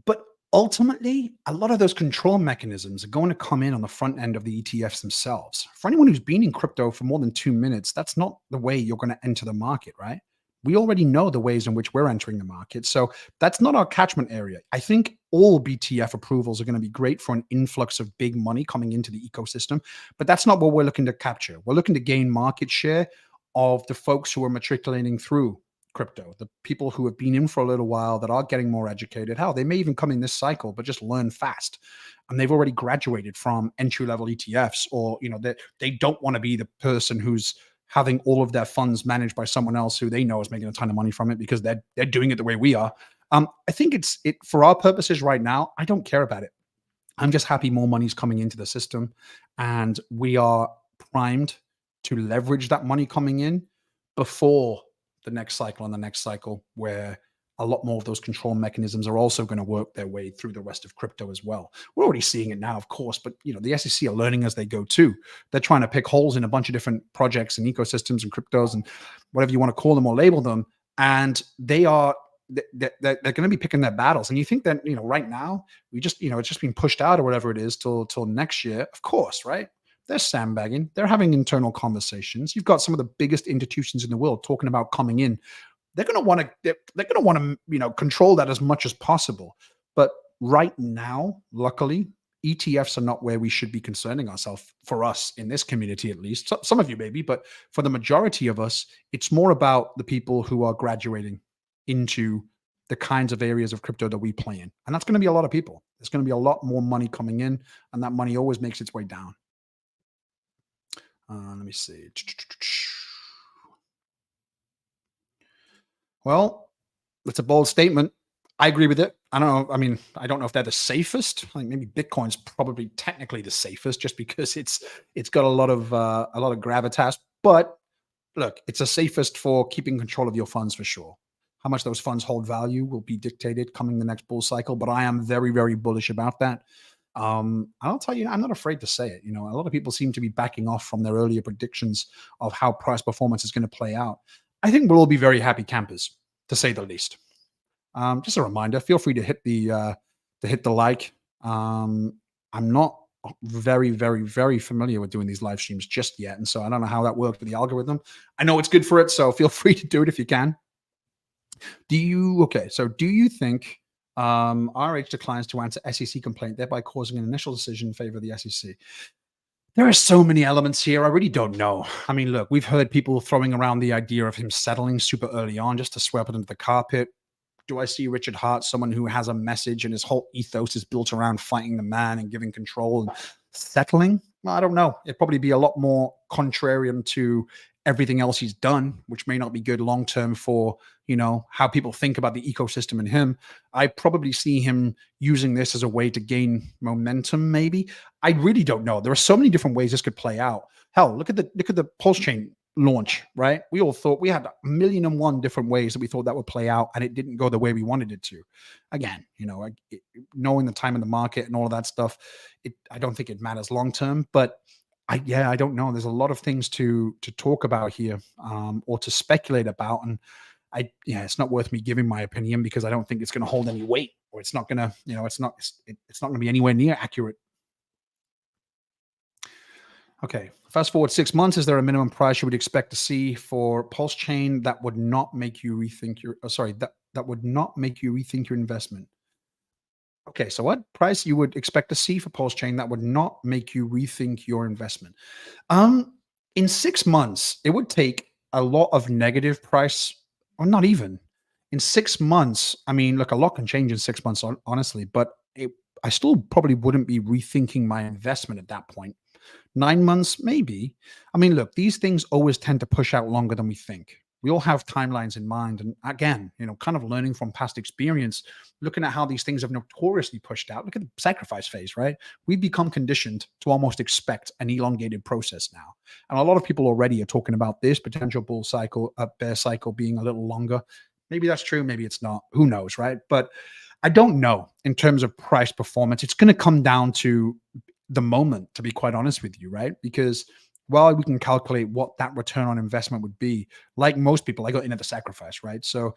But ultimately, a lot of those control mechanisms are going to come in on the front end of the ETFs themselves. For anyone who's been in crypto for more than 2 minutes, that's not the way you're going to enter the market, right? We already know the ways in which we're entering the market. So that's not our catchment area. I think all BTF approvals are going to be great for an influx of big money coming into the ecosystem, but that's not what we're looking to capture. We're looking to gain market share of the folks who are matriculating through crypto, the people who have been in for a little while that are getting more educated. Hell, they may even come in this cycle, but just learn fast. And they've already graduated from entry level ETFs, or they don't want to be the person who's having all of their funds managed by someone else who they know is making a ton of money from it because they're doing it the way we are. I think it for our purposes right now. I don't care about it. I'm just happy more money's coming into the system, and we are primed to leverage that money coming in before the next cycle and the next cycle, where a lot more of those control mechanisms are also going to work their way through the rest of crypto as well. We're already seeing it now, of course, but the SEC are learning as they go too. They're trying to pick holes in a bunch of different projects and ecosystems and cryptos and whatever you want to call them or label them, and they're going to be picking their battles. And you think that right now we just it's just being pushed out or whatever it is till next year, of course, right? They're sandbagging. They're having internal conversations. You've got some of the biggest institutions in the world talking about coming in. They're going to want to they're going to want to control that as much as possible. But right now, luckily, ETFs are not where we should be concerning ourselves, for us in this community at least. So, some of you maybe, but for the majority of us, it's more about the people who are graduating into the kinds of areas of crypto that we play in. And that's going to be a lot of people. There's going to be a lot more money coming in, and that money always makes its way down. Let me see. Well, it's a bold statement. I agree with it. I don't know. I mean, I don't know if they're the safest. I think maybe Bitcoin's probably technically the safest, just because it's got a lot of gravitas. But look, it's the safest for keeping control of your funds for sure. How much those funds hold value will be dictated coming the next bull cycle. But I am very, very bullish about that. I'll tell you, I'm not afraid to say it. A lot of people seem to be backing off from their earlier predictions of how price performance is going to play out. I think we'll all be very happy campers, to say the least. Just a reminder: feel free to hit the like. I'm not very, very, very familiar with doing these live streams just yet, and so I don't know how that works with the algorithm. I know it's good for it, so feel free to do it if you can. Do you think RH declines to answer SEC complaint, thereby causing an initial decision in favor of the SEC? There are so many elements here. I really don't know. I mean, look, we've heard people throwing around the idea of him settling super early on just to sweep it into the carpet. Do I see Richard Hart, someone who has a message and his whole ethos is built around fighting the man and giving control and settling? Well, I don't know. It'd probably be a lot more contrarian to everything else he's done, which may not be good long term for how people think about the ecosystem and him. I probably see him using this as a way to gain momentum. Maybe. I really don't know. There are so many different ways this could play out. Hell, look at the Pulschain launch, right? We all thought we had 1,000,001 different ways that we thought that would play out, and it didn't go the way we wanted it to. Again, knowing the time in the market and all of that stuff, I don't think it matters long term, but I don't know. There's a lot of things to talk about here, or to speculate about, and it's not worth me giving my opinion because I don't think it's going to hold any weight, or it's not going to, it's not going to be anywhere near accurate. Okay, fast forward 6 months. Is there a minimum price you would expect to see for Pulsechain that would not make you rethink your? That would not make you rethink your investment. Okay, so what price you would expect to see for Pulsechain that would not make you rethink your investment? In 6 months, it would take a lot of negative price, or not even. In 6 months, I mean, look, a lot can change in 6 months, honestly, but I still probably wouldn't be rethinking my investment at that point. 9 months, maybe. I mean, look, these things always tend to push out longer than we think. We all have timelines in mind. And again, kind of learning from past experience, looking at how these things have notoriously pushed out. Look at the sacrifice phase, right? We've become conditioned to almost expect an elongated process now. And a lot of people already are talking about this potential bull cycle, bear cycle being a little longer. Maybe that's true. Maybe it's not. Who knows, right? But I don't know in terms of price performance. It's going to come down to the moment, to be quite honest with you, right? Because while we can calculate what that return on investment would be, like most people, I got in at the sacrifice, right? So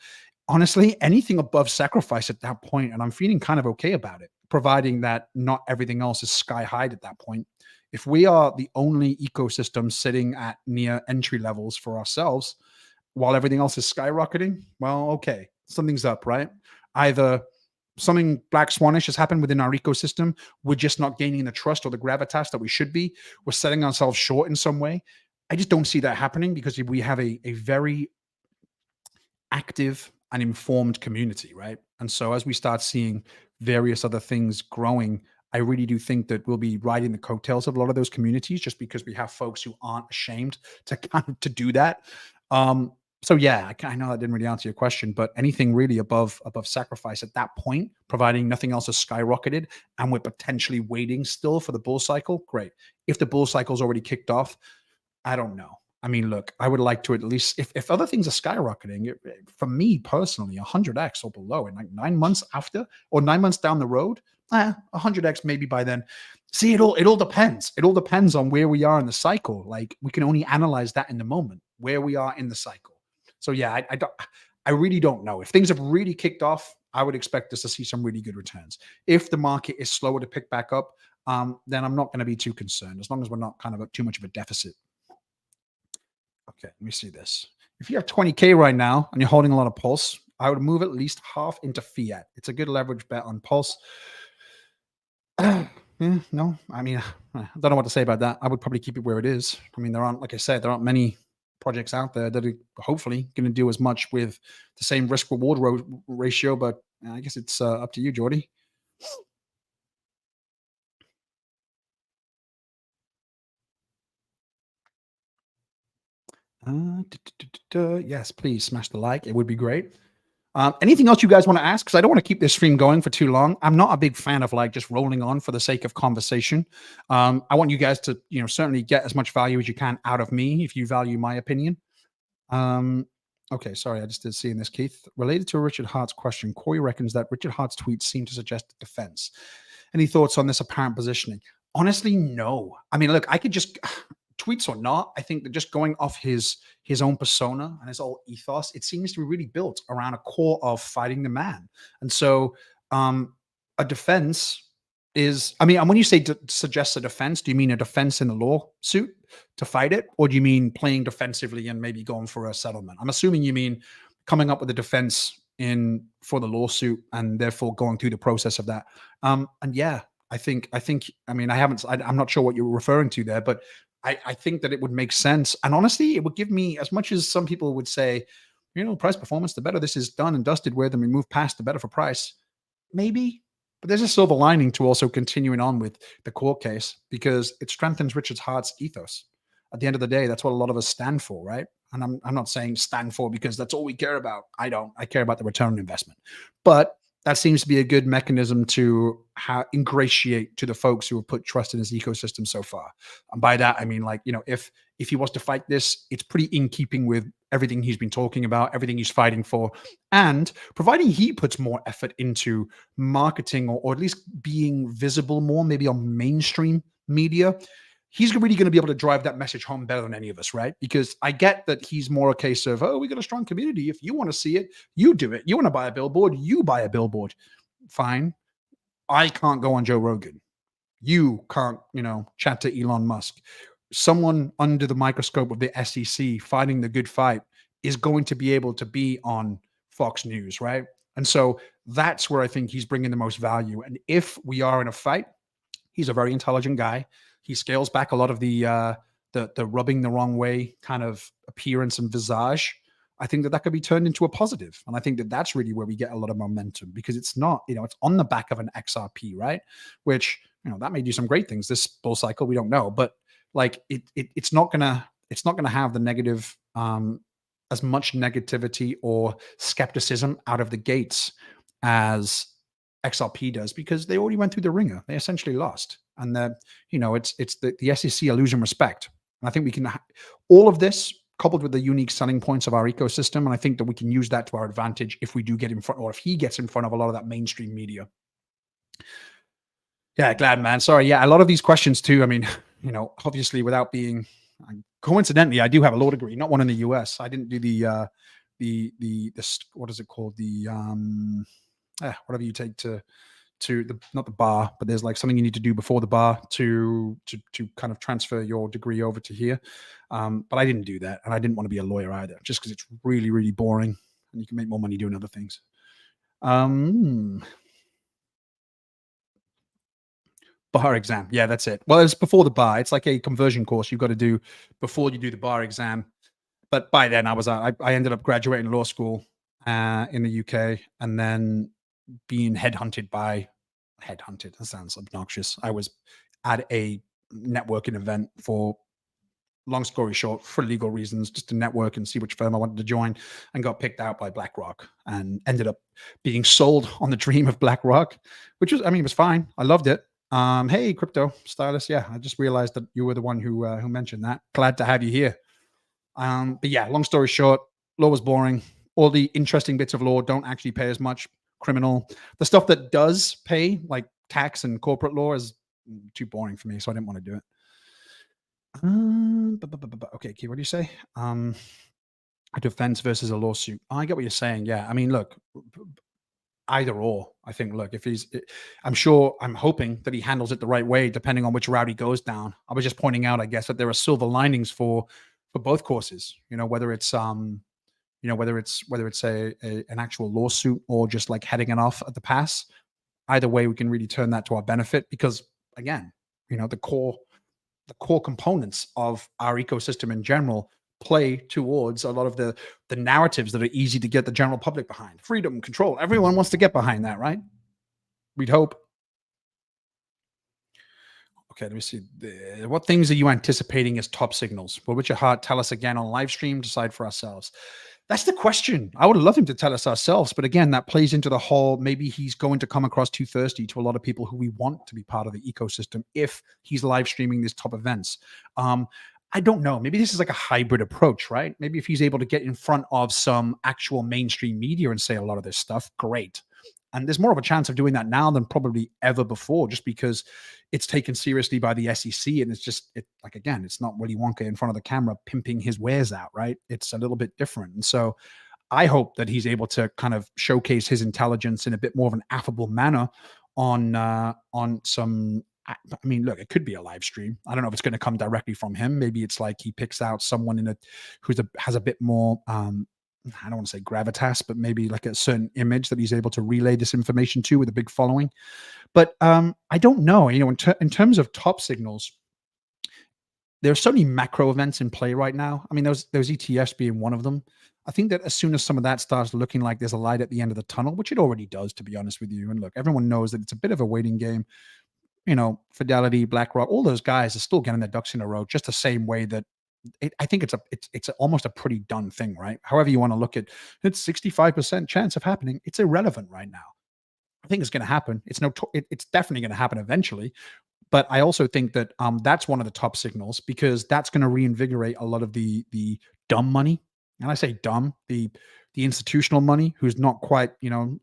honestly, anything above sacrifice at that point, and I'm feeling kind of okay about it, providing that not everything else is sky high at that point. If we are the only ecosystem sitting at near entry levels for ourselves, while everything else is skyrocketing, well, okay, something's up, right? Either something black swanish has happened within our ecosystem. We're just not gaining the trust or the gravitas that we should be. We're setting ourselves short in some way. I just don't see that happening because we have a very active and informed community, right? And so as we start seeing various other things growing, I really do think that we'll be riding the coattails of a lot of those communities just because we have folks who aren't ashamed to kind of to do that. Um, so yeah, I know that didn't really answer your question, but anything really above sacrifice at that point, providing nothing else has skyrocketed and we're potentially waiting still for the bull cycle, great. If the bull cycle's already kicked off, I don't know. I mean, look, I would like to at least, if other things are skyrocketing, for me personally, 100x or below in like 9 months after or 9 months down the road, 100x maybe by then. See, it all depends. It all depends on where we are in the cycle. Like we can only analyze that in the moment, where we are in the cycle. So yeah, I really don't know. If things have really kicked off, I would expect us to see some really good returns. If the market is slower to pick back up, then I'm not going to be too concerned as long as we're not kind of too much of a deficit. Okay, let me see this. If you have 20K right now and you're holding a lot of Pulse, I would move at least half into fiat. It's a good leverage bet on Pulse. No, I mean, I don't know what to say about that. I would probably keep it where it is. I mean, like I said, there aren't many projects out there that are hopefully going to do as much with the same risk reward ratio. But I guess it's up to you, Jordy. Yes, please smash the like. It would be great. Anything else you guys want to ask? Because I don't want to keep this stream going for too long. I'm not a big fan of like just rolling on for the sake of conversation. I want you guys to, certainly get as much value as you can out of me if you value my opinion. Okay, sorry, I just did see in this, Keith. Related to Richard Hart's question, Corey reckons that Richard Hart's tweets seem to suggest defense. Any thoughts on this apparent positioning? Honestly, no. I mean, look, I could just tweets or not, I think that just going off his own persona and his whole ethos, it seems to be really built around a core of fighting the man. And so a defense is, I mean, and when you say suggest a defense, do you mean a defense in the lawsuit to fight it? Or do you mean playing defensively and maybe going for a settlement? I'm assuming you mean coming up with a defense in for the lawsuit and therefore going through the process of that. And yeah, I think, I mean, I'm not sure what you're referring to there, but I think that it would make sense. And honestly, it would give me, as much as some people would say, price performance, the better this is done and dusted with and we move past, the better for price. Maybe, but there's a silver lining to also continuing on with the court case because it strengthens Richard Hart's ethos. At the end of the day, that's what a lot of us stand for, right? And I'm not saying stand for because that's all we care about. I don't. I care about the return on investment. But that seems to be a good mechanism to ingratiate to the folks who have put trust in his ecosystem so far. And by that, I mean, like, if he was to fight this, it's pretty in keeping with everything he's been talking about, everything he's fighting for. And providing he puts more effort into marketing or at least being visible more, maybe on mainstream media, he's really going to be able to drive that message home better than any of us, right? Because I get that he's more a case of, oh, we got a strong community. If you want to see it, you do it. You want to buy a billboard, you buy a billboard. Fine. I can't go on Joe Rogan. You can't, chat to Elon Musk. Someone under the microscope of the SEC fighting the good fight is going to be able to be on Fox News, right? And so that's where I think he's bringing the most value. And if we are in a fight, he's a very intelligent guy. He scales back a lot of the rubbing the wrong way kind of appearance and visage. I think that could be turned into a positive. And I think that that's really where we get a lot of momentum because it's not, it's on the back of an XRP, right? Which, that may do some great things this bull cycle. We don't know, but like it's not gonna have the negative, as much negativity or skepticism out of the gates as XRP does because they already went through the ringer. They essentially lost. And it's the SEC are losing respect. And I think we can all of this coupled with the unique selling points of our ecosystem. And I think that we can use that to our advantage if we do get in front, or if he gets in front of a lot of that mainstream media. Yeah, glad, man. Sorry. Yeah, a lot of these questions too. I mean, obviously without being coincidentally, I do have a law degree, not one in the US. I didn't do the what is it called? The whatever you take to to the not the bar, but there's like something you need to do before the bar to kind of transfer your degree over to here. But I didn't do that, and I didn't want to be a lawyer either, just because it's really really boring, and you can make more money doing other things. Um, Bar exam, yeah, that's it. Well, it's before the bar. It's like a conversion course you've got to do before you do the bar exam. But by then, I ended up graduating law school in the UK, and then being headhunted. That sounds obnoxious. I was at a networking event for, long story short, for legal reasons, just to network and see which firm I wanted to join, and got picked out by BlackRock and ended up being sold on the dream of BlackRock, which was, I mean, it was fine. I loved it. Hey, crypto stylist. Yeah, I just realized that you were the one who mentioned that. Glad to have you here. But yeah, long story short, law was boring. All the interesting bits of law don't actually pay as much. Criminal, the stuff that does pay, like tax and corporate law, is too boring for me, so I didn't want to do it. Okay, Key, what do you say? A defense versus a lawsuit. I get what you're saying. Yeah, I mean, look, either or. I think, look, if I'm sure, I'm hoping that he handles it the right way, depending on which route he goes down. I was just pointing out, I guess, that there are silver linings for both courses. Whether it's whether it's an actual lawsuit or just like heading it off at the pass. Either way, we can really turn that to our benefit because, again, the core components of our ecosystem in general play towards a lot of the narratives that are easy to get the general public behind. Freedom, control. Everyone wants to get behind that, right? We'd hope. Okay, let me see. What things are you anticipating as top signals? Will Richard Hart tell us again on live stream? Decide for ourselves. That's the question. I would love him to tell us ourselves, but again, that plays into the whole, maybe he's going to come across too thirsty to a lot of people who we want to be part of the ecosystem if he's live streaming these top events. I don't know. Maybe this is like a hybrid approach, right? Maybe if he's able to get in front of some actual mainstream media and say a lot of this stuff, great. And there's more of a chance of doing that now than probably ever before, just because it's taken seriously by the SEC. And it's just, like, again, it's not Willy Wonka in front of the camera pimping his wares out, right? It's a little bit different. And so I hope that he's able to kind of showcase his intelligence in a bit more of an affable manner on some. I mean, look, it could be a live stream. I don't know if it's going to come directly from him. Maybe it's like he picks out someone has a bit more I don't want to say gravitas, but maybe like a certain image that he's able to relay this information to with a big following. But I don't know. In terms of top signals, there are so many macro events in play right now. I mean, those ETFs being one of them. I think that as soon as some of that starts looking like there's a light at the end of the tunnel, which it already does, to be honest with you. And look, everyone knows that it's a bit of a waiting game. Fidelity, BlackRock, all those guys are still getting their ducks in a row, just the same way that I think it's almost a pretty done thing, right? However you want to look at it's 65% chance of happening. It's irrelevant right now. I think it's going to happen. It's definitely going to happen eventually. But I also think that that's one of the top signals because that's going to reinvigorate a lot of the dumb money. And I say dumb, the institutional money who's not quite,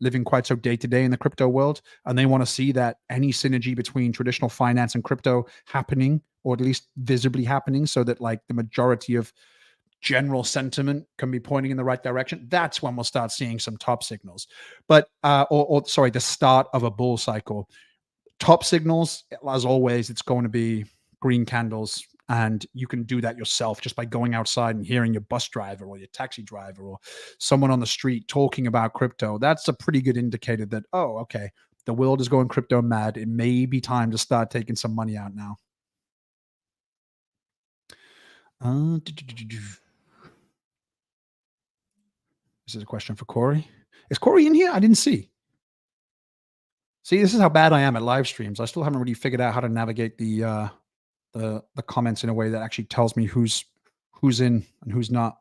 living quite so day to day in the crypto world. And they want to see that any synergy between traditional finance and crypto happening, or at least visibly happening, so that like the majority of general sentiment can be pointing in the right direction. That's when we'll start seeing some top signals. But or sorry, the start of a bull cycle. Top signals, as always, it's going to be green candles. And you can do that yourself just by going outside and hearing your bus driver or your taxi driver or someone on the street talking about crypto. That's a pretty good indicator that, oh, okay, the world is going crypto mad. It may be time to start taking some money out now. This is a question for Corey. Is Corey in here? I didn't see. See, this is how bad I am at live streams. I still haven't really figured out how to navigate the comments in a way that actually tells me who's in and who's not.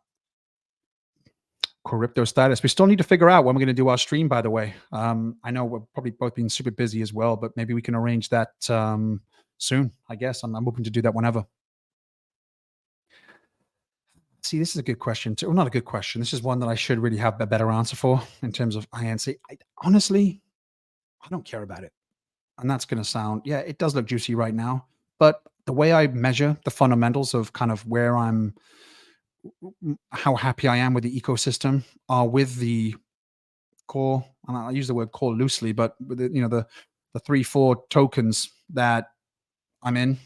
Crypto status. We still need to figure out when we're going to do our stream, by the way. I know we're probably both being super busy as well, but maybe we can arrange that soon, I guess. I'm hoping to do that whenever. See, this is a good question too. Well, not a good question. This is one that I should really have a better answer for in terms of INC. Honestly, I don't care about it. And that's going to sound, yeah, it does look juicy right now. But the way I measure the fundamentals of kind of where how happy I am with the ecosystem are with the core, and I use the word core loosely, but with the the 3, 4 tokens that I'm in.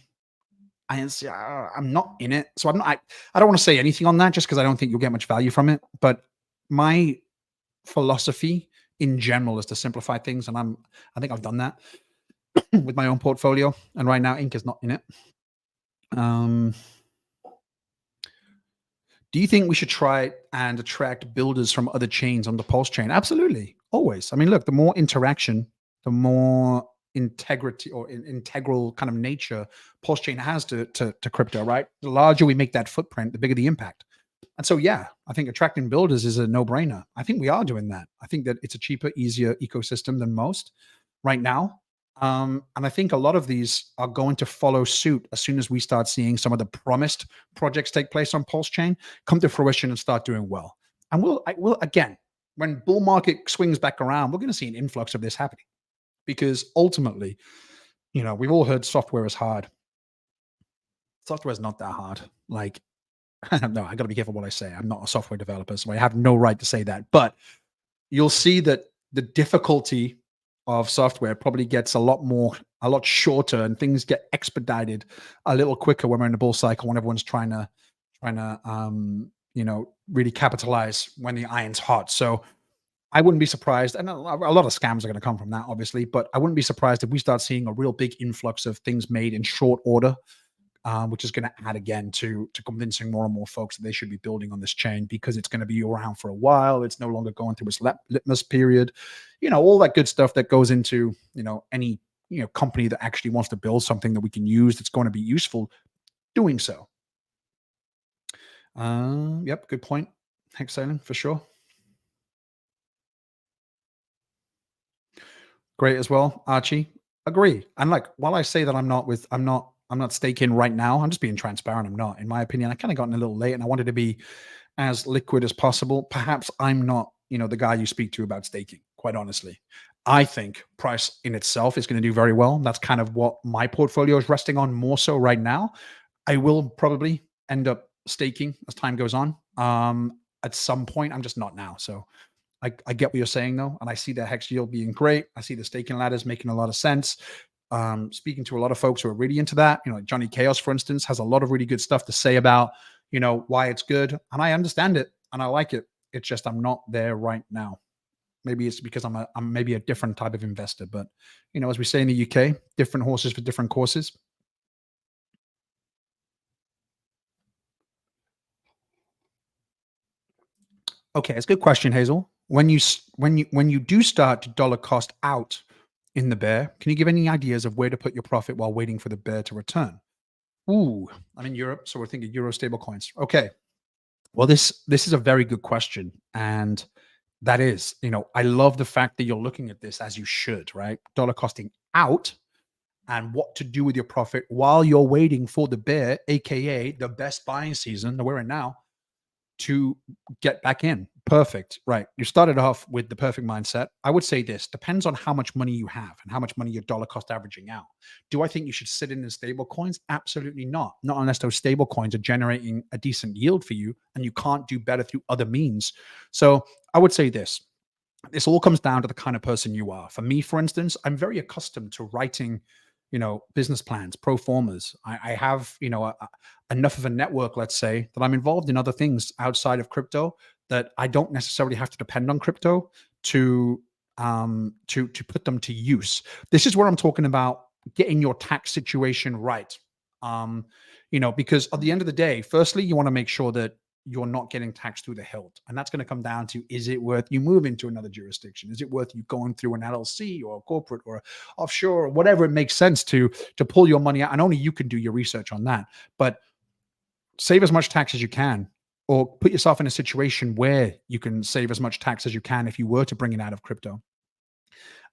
I'm not in it. So I don't want to say anything on that just because I don't think you'll get much value from it. But my philosophy in general is to simplify things. And I think I've done that with my own portfolio. And right now, Ink is not in it. Um, do you think we should try and attract builders from other chains on the Pulse chain? Absolutely. Always. I mean, look, the more interaction, the more integrity or integral kind of nature Pulse chain has to crypto, right? The larger we make that footprint, the bigger the impact. And so, yeah, I think attracting builders is a no-brainer. I think we are doing that. I think that it's a cheaper, easier ecosystem than most right now. And I think a lot of these are going to follow suit as soon as we start seeing some of the promised projects take place on Pulse Chain come to fruition and start doing well. And we'll again, when bull market swings back around, we're going to see an influx of this happening because ultimately, we've all heard software is hard. Software is not that hard. Like, no, I got to be careful what I say. I'm not a software developer, so I have no right to say that. But you'll see that the difficulty of software probably gets a lot shorter, and things get expedited a little quicker when we're in a bull cycle, when everyone's trying to really capitalize when the iron's hot. So I wouldn't be surprised, and a lot of scams are going to come from that, obviously. But I wouldn't be surprised if we start seeing a real big influx of things made in short order, which is going to add again to convincing more and more folks that they should be building on this chain because it's going to be around for a while. It's no longer going through its litmus period, all that good stuff that goes into any company that actually wants to build something that we can use that's going to be useful doing so. Yep, good point. Hex Sailing for sure. Great as well, Archie. Agree. And like, while I say that I'm not staking right now, I'm just being transparent. I'm not. In my opinion, I kind of gotten a little late and I wanted to be as liquid as possible. Perhaps I'm not, the guy you speak to about staking, quite honestly. I think price in itself is going to do very well. That's kind of what my portfolio is resting on more so right now. I will probably end up staking as time goes on. At some point, I'm just not now. So I get what you're saying though, and I see the hex yield being great. I see the staking ladders making a lot of sense. Speaking to a lot of folks who are really into that, Johnny Chaos, for instance, has a lot of really good stuff to say about, why it's good. And I understand it and I like it. It's just, I'm not there right now. Maybe it's because I'm maybe a different type of investor, but as we say in the UK, different horses for different courses. Okay. It's a good question, Hazel. When you do start to dollar cost out in the bear, can you give any ideas of where to put your profit while waiting for the bear to return? Ooh, I'm in Europe, so we're thinking euro stable coins. Okay. Well, this is a very good question. And that is, I love the fact that you're looking at this as you should, right? Dollar costing out and what to do with your profit while you're waiting for the bear, aka the best buying season that we're in now, to get back in. Perfect. Right. You started off with the perfect mindset. I would say this depends on how much money you have and how much money your dollar cost averaging out. Do I think you should sit in stable coins? Absolutely not. Not unless those stable coins are generating a decent yield for you and you can't do better through other means. So I would say this all comes down to the kind of person you are. For me, for instance, I'm very accustomed to writing, business plans, pro formas. I have, enough of a network, let's say, that I'm involved in other things outside of crypto that I don't necessarily have to depend on crypto to put them to use. This is where I'm talking about getting your tax situation right. Because at the end of the day, firstly, you want to make sure that you're not getting taxed through the hilt. And that's going to come down to, is it worth you moving to another jurisdiction? Is it worth you going through an LLC or a corporate or offshore or whatever it makes sense to pull your money out? And only you can do your research on that. But save as much tax as you can, or put yourself in a situation where you can save as much tax as you can if you were to bring it out of crypto.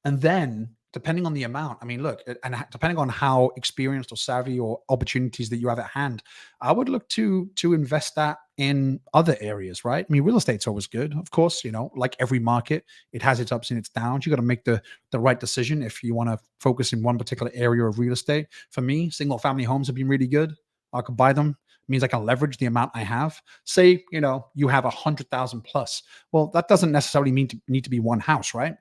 And then depending on the amount, I mean, look, and depending on how experienced or savvy or opportunities that you have at hand, I would look to invest that in other areas, right? I mean, real estate's always good, of course. Like every market, it has its ups and its downs. You got to make the right decision if you want to focus in one particular area of real estate. For me, single family homes have been really good. I could buy them. It means I can leverage the amount I have. Say, you have 100,000 plus. Well, that doesn't necessarily need to be one house, right?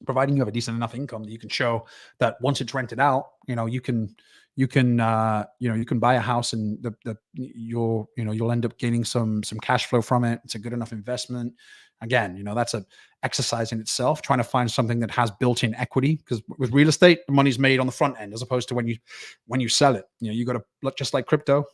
providing you have a decent enough income that you can show that once it's rented out, you can buy a house, and you'll end up gaining some cash flow from it. It's a good enough investment. Again, that's a exercise in itself, trying to find something that has built-in equity, because with real estate, the money's made on the front end as opposed to when you sell it. You got to, just like crypto,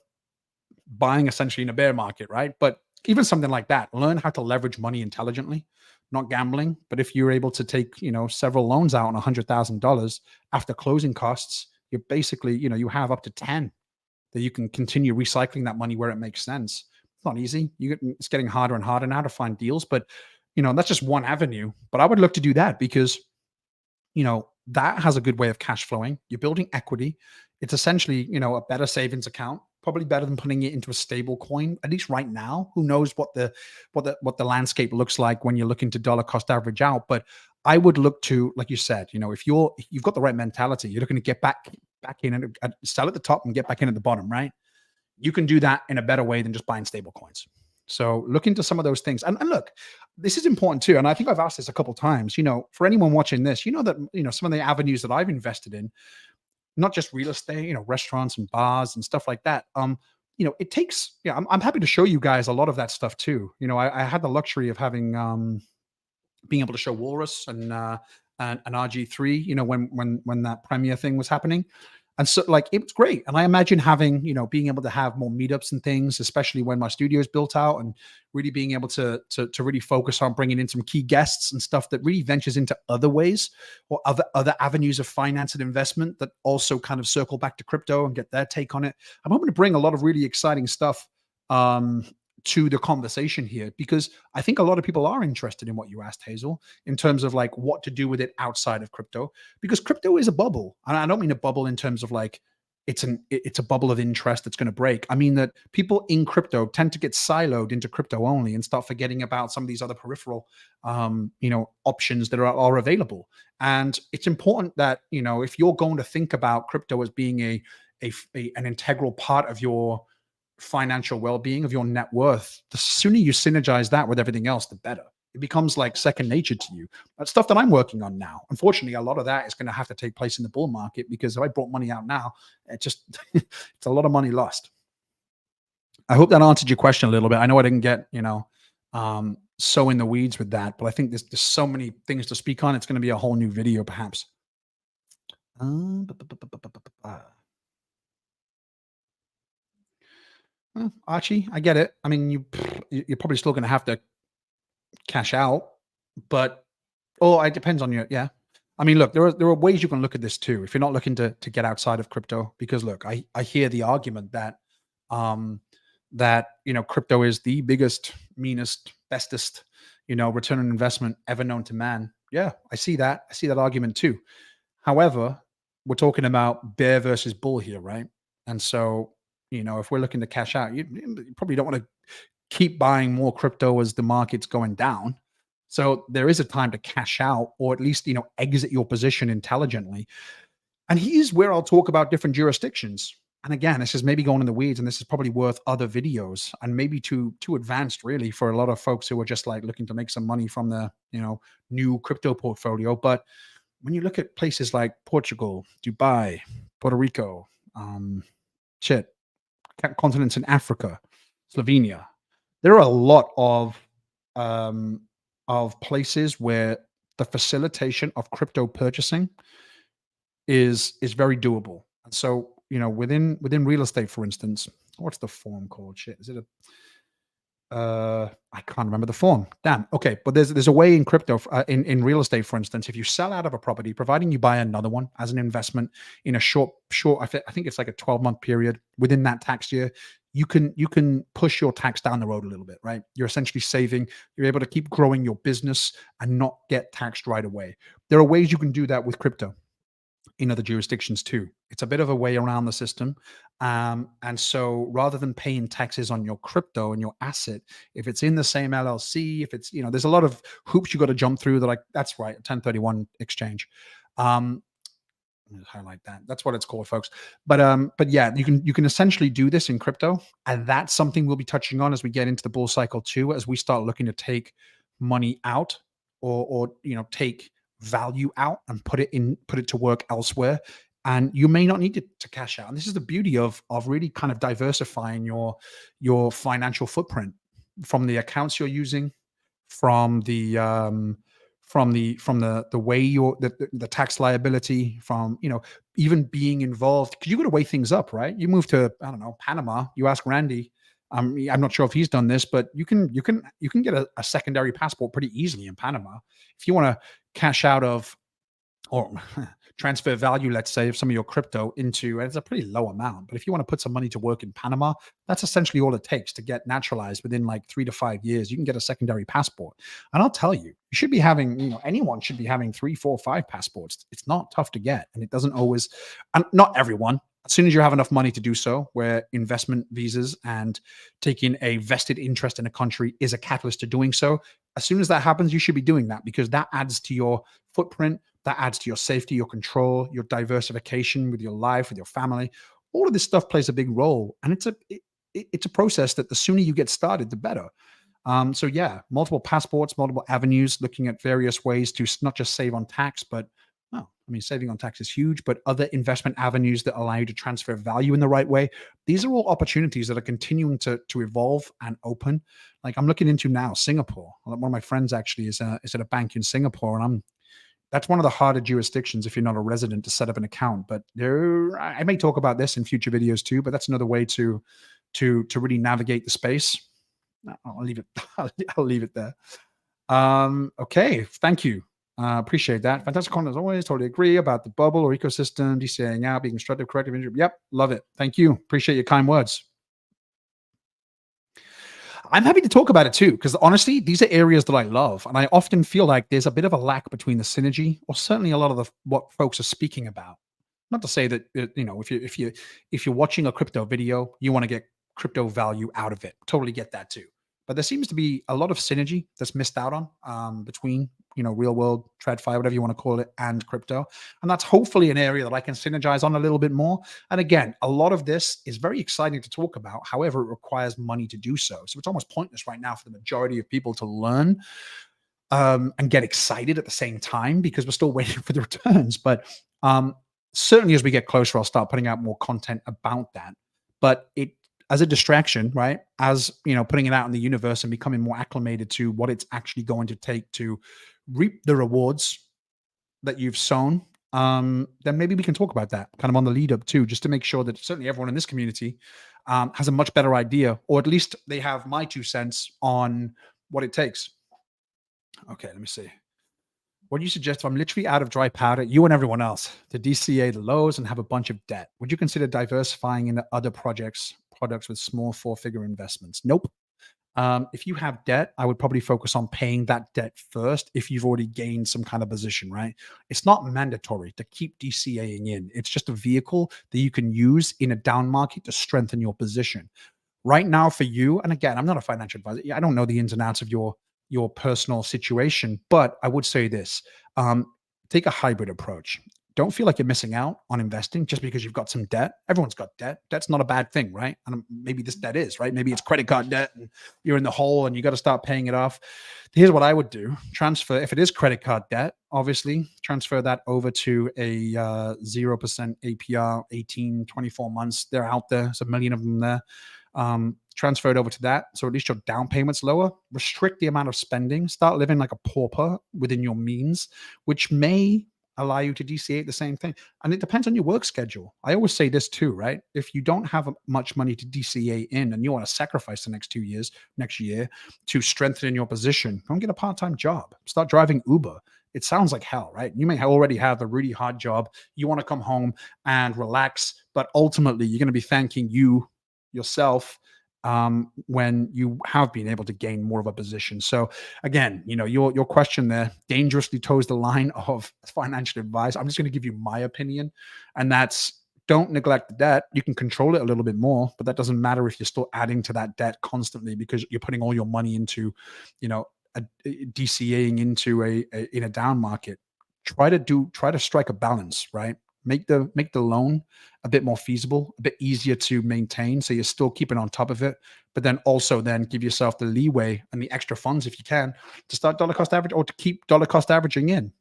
buying essentially in a bear market, right? But even something like that, learn how to leverage money intelligently, not gambling. But if you're able to take, several loans out on $100,000 after closing costs, you're basically, you have up to 10 that you can continue recycling that money where it makes sense. It's not easy. It's getting harder and harder now to find deals, but that's just one avenue. But I would look to do that because that has a good way of cash flowing. You're building equity. It's essentially, a better savings account, probably better than putting it into a stable coin, at least right now. Who knows what the landscape looks like when you're looking to dollar cost average out. But I would look to, like you said, if you've got the right mentality, you're looking to get back in and sell at the top and get back in at the bottom, right? You can do that in a better way than just buying stable coins. So look into some of those things. And look, this is important too. And I think I've asked this a couple of times, for anyone watching this, that, some of the avenues that I've invested in, not just real estate, restaurants and bars and stuff like that. It takes, I'm happy to show you guys a lot of that stuff too. I had the luxury of having, being able to show Walrus and RG3, when that premiere thing was happening. And so, like, it was great. And I imagine having, being able to have more meetups and things, especially when my studio is built out, and really being able to really focus on bringing in some key guests and stuff that really ventures into other ways or other avenues of finance and investment that also kind of circle back to crypto and get their take on it. I'm hoping to bring a lot of really exciting stuff to the conversation here, because I think a lot of people are interested in what you asked, Hazel, in terms of like what to do with it outside of crypto, because crypto is a bubble. And I don't mean a bubble in terms of like it's a bubble of interest that's going to break. I mean that people in crypto tend to get siloed into crypto only and start forgetting about some of these other peripheral options that are available. And it's important that if you're going to think about crypto as being an integral part of your financial well-being, of your net worth, the sooner you synergize that with everything else, the better. It becomes like second nature to you. That's stuff that I'm working on now. Unfortunately, a lot of that is going to have to take place in the bull market, because if I brought money out now, it just it's a lot of money lost. I hope that answered your question a little bit. I know I didn't get so in the weeds with that, but I think there's so many things to speak on. It's going to be a whole new video perhaps. Well, Archie, I get it. I mean, you're probably still going to have to cash out, but it depends on your, yeah. I mean, look, there are ways you can look at this too. If you're not looking to get outside of crypto, because look, I hear the argument that crypto is the biggest, meanest, bestest, return on investment ever known to man. Yeah, I see that. I see that argument too. However, we're talking about bear versus bull here, right? And so, if we're looking to cash out, you probably don't want to keep buying more crypto as the market's going down. So there is a time to cash out, or at least, exit your position intelligently. And here's where I'll talk about different jurisdictions. And again, this is maybe going in the weeds, and this is probably worth other videos, and maybe too advanced really for a lot of folks who are just like looking to make some money from the, new crypto portfolio. But when you look at places like Portugal, Dubai, Puerto Rico, continents in Africa, Slovenia, there are a lot of places where the facilitation of crypto purchasing is very doable. And so, within real estate, for instance, what's the form called? Shit, is it I can't remember the form. Damn. Okay, but there's a way in crypto, in real estate, for instance, if you sell out of a property, providing you buy another one as an investment in a short, I think it's like a 12-month period within that tax year, you can push your tax down the road a little bit, right? You're essentially saving. You're able to keep growing your business and not get taxed right away. There are ways you can do that with crypto in other jurisdictions too. It's a bit of a way around the system. And so rather than paying taxes on your crypto and your asset, if it's in the same LLC, if it's, there's a lot of hoops you got to jump through that, like, that's right, 1031 exchange. Highlight that. That's what it's called, folks. But yeah, you can essentially do this in crypto. And that's something we'll be touching on as we get into the bull cycle too, as we start looking to take money out or take value out and put it to work elsewhere, and you may not need to cash out. And this is the beauty of really kind of diversifying your financial footprint from the accounts you're using, from the way the tax liability, from even being involved, because you got to weigh things up, right? You move to, I don't know, Panama. You ask Randy. I'm not sure if he's done this, but you can get a secondary passport pretty easily in Panama if you want to cash out of, or transfer value, let's say, of some of your crypto into, and it's a pretty low amount, but if you want to put some money to work in Panama, that's essentially all it takes to get naturalized within like 3 to 5 years. You can get a secondary passport. And I'll tell you, you should be having, anyone should be having three, four, five passports. It's not tough to get. And it doesn't always, and not everyone. As soon as you have enough money to do so, where investment visas and taking a vested interest in a country is a catalyst to doing so, as soon as that happens, you should be doing that, because that adds to your footprint, that adds to your safety, your control, your diversification with your life, with your family. All of this stuff plays a big role, and it's a process that the sooner you get started, the better. So yeah, multiple passports, multiple avenues, looking at various ways to not just save on tax, but well, I mean, saving on tax is huge, but other investment avenues that allow you to transfer value in the right way. These are all opportunities that are continuing to evolve and open. Like I'm looking into now Singapore. One of my friends actually is at a bank in Singapore, and that's one of the harder jurisdictions if you're not a resident to set up an account. But I may talk about this in future videos too. But that's another way to really navigate the space. I'll leave it. I'll leave it there. Okay, thank you. Appreciate that. Fantastic content as always. Totally agree about the bubble or ecosystem, DCAing out, being constructive, corrective. Yep, love it. Thank you. Appreciate your kind words. I'm happy to talk about it too, because honestly, these are areas that I love, and I often feel like there's a bit of a lack between the synergy, or certainly a lot of what folks are speaking about. Not to say that if you're watching a crypto video, you want to get crypto value out of it. Totally get that too. But there seems to be a lot of synergy that's missed out on between real world, TradFi, whatever you want to call it, and crypto. And that's hopefully an area that I can synergize on a little bit more. And again, a lot of this is very exciting to talk about. However, it requires money to do so. So it's almost pointless right now for the majority of people to learn and get excited at the same time, because we're still waiting for the returns. But certainly as we get closer, I'll start putting out more content about that. But it, as a distraction, right? As putting it out in the universe and becoming more acclimated to what it's actually going to take to reap the rewards that you've sown, then maybe we can talk about that kind of on the lead up too, just to make sure that certainly everyone in this community has a much better idea, or at least they have my 2 cents on what it takes. Okay, let me see. What do you suggest if I'm literally out of dry powder, you and everyone else, to DCA the lows and have a bunch of debt? Would you consider diversifying into other products with small 4-figure investments? Nope. If you have debt, I would probably focus on paying that debt first if you've already gained some kind of position, right? It's not mandatory to keep DCAing in. It's just a vehicle that you can use in a down market to strengthen your position. Right now for you, and again, I'm not a financial advisor. I don't know the ins and outs of your personal situation, but I would say this: take a hybrid approach. Don't feel like you're missing out on investing just because you've got some debt. Everyone's got debt. Debt's not a bad thing, right? And maybe this debt is, right? Maybe it's credit card debt and you're in the hole and you got to start paying it off. Here's what I would do. Transfer, if it is credit card debt, obviously transfer that over to a 0% APR, 18, 24 months. They're out there. There's a million of them there. Transfer it over to that. So at least your down payment's lower. Restrict the amount of spending. Start living like a pauper within your means, which may allow you to DCA the same thing. And it depends on your work schedule. I always say this too, right? If you don't have much money to DCA in and you want to sacrifice the next 2 years, next year to strengthen your position, go and get a part-time job. Start driving Uber. It sounds like hell, right? You may already have a really hard job. You want to come home and relax, but ultimately you're going to be thanking yourself when you have been able to gain more of a position. So again, your question there dangerously toes the line of financial advice. I'm just going to give you my opinion, and that's: don't neglect the debt. You can control it a little bit more, but that doesn't matter if you're still adding to that debt constantly because you're putting all your money into, DCAing into in a down market. Try to strike a balance, right? Make the loan a bit more feasible, a bit easier to maintain, so you're still keeping on top of it, but then also then give yourself the leeway and the extra funds, if you can, to start dollar cost average or to keep dollar cost averaging in.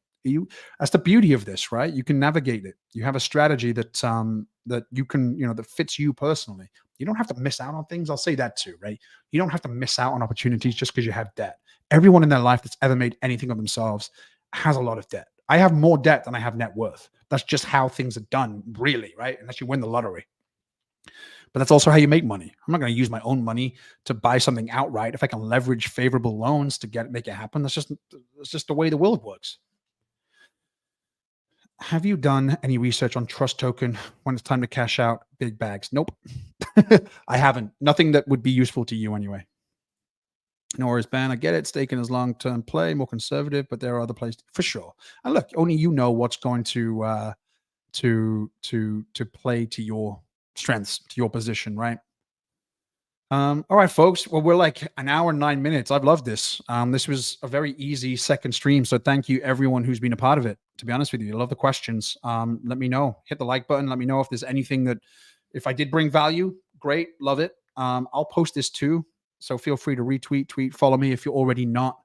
That's the beauty of this, right? You can navigate it. You have a strategy that that you can, that fits you personally. You don't have to miss out on things. I'll say that too, right? You don't have to miss out on opportunities just because you have debt. Everyone in their life that's ever made anything of themselves has a lot of debt. I have more debt than I have net worth. That's just how things are done, really, right? Unless you win the lottery. But that's also how you make money. I'm not going to use my own money to buy something outright. If I can leverage favorable loans to make it happen, that's just the way the world works. Have you done any research on Trust Token when it's time to cash out big bags? Nope. I haven't. Nothing that would be useful to you anyway. Nor is ban. I get it. Staking is long-term play, more conservative, but there are other places for sure. And look, only you know what's going to play to your strengths, to your position, right? All right, folks. Well, we're like an hour and 9 minutes. I've loved this. This was a very easy second stream. So thank you everyone who's been a part of it. To be honest with you, I love the questions. Let me know. Hit the like button. Let me know if there's anything that, if I did bring value, great. Love it. I'll post this too. So feel free to retweet, tweet, follow me if you're already not.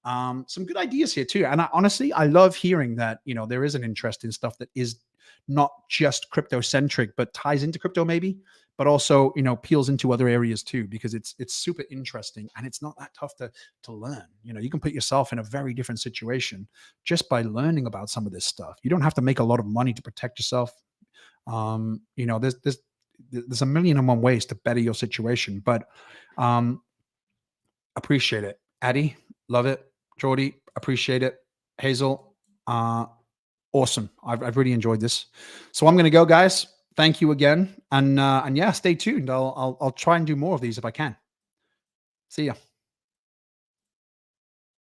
Some good ideas here too. And honestly, I love hearing that, there is an interest in stuff that is not just crypto centric, but ties into crypto maybe, but also, peels into other areas too, because it's super interesting and it's not that tough to learn. You can put yourself in a very different situation just by learning about some of this stuff. You don't have to make a lot of money to protect yourself. There's a million and one ways to better your situation, but appreciate it. Addie, love it. Jordy, appreciate it. Hazel, awesome. I've really enjoyed this. So I'm going to go, guys. Thank you again. And yeah, stay tuned. I'll try and do more of these if I can. See ya.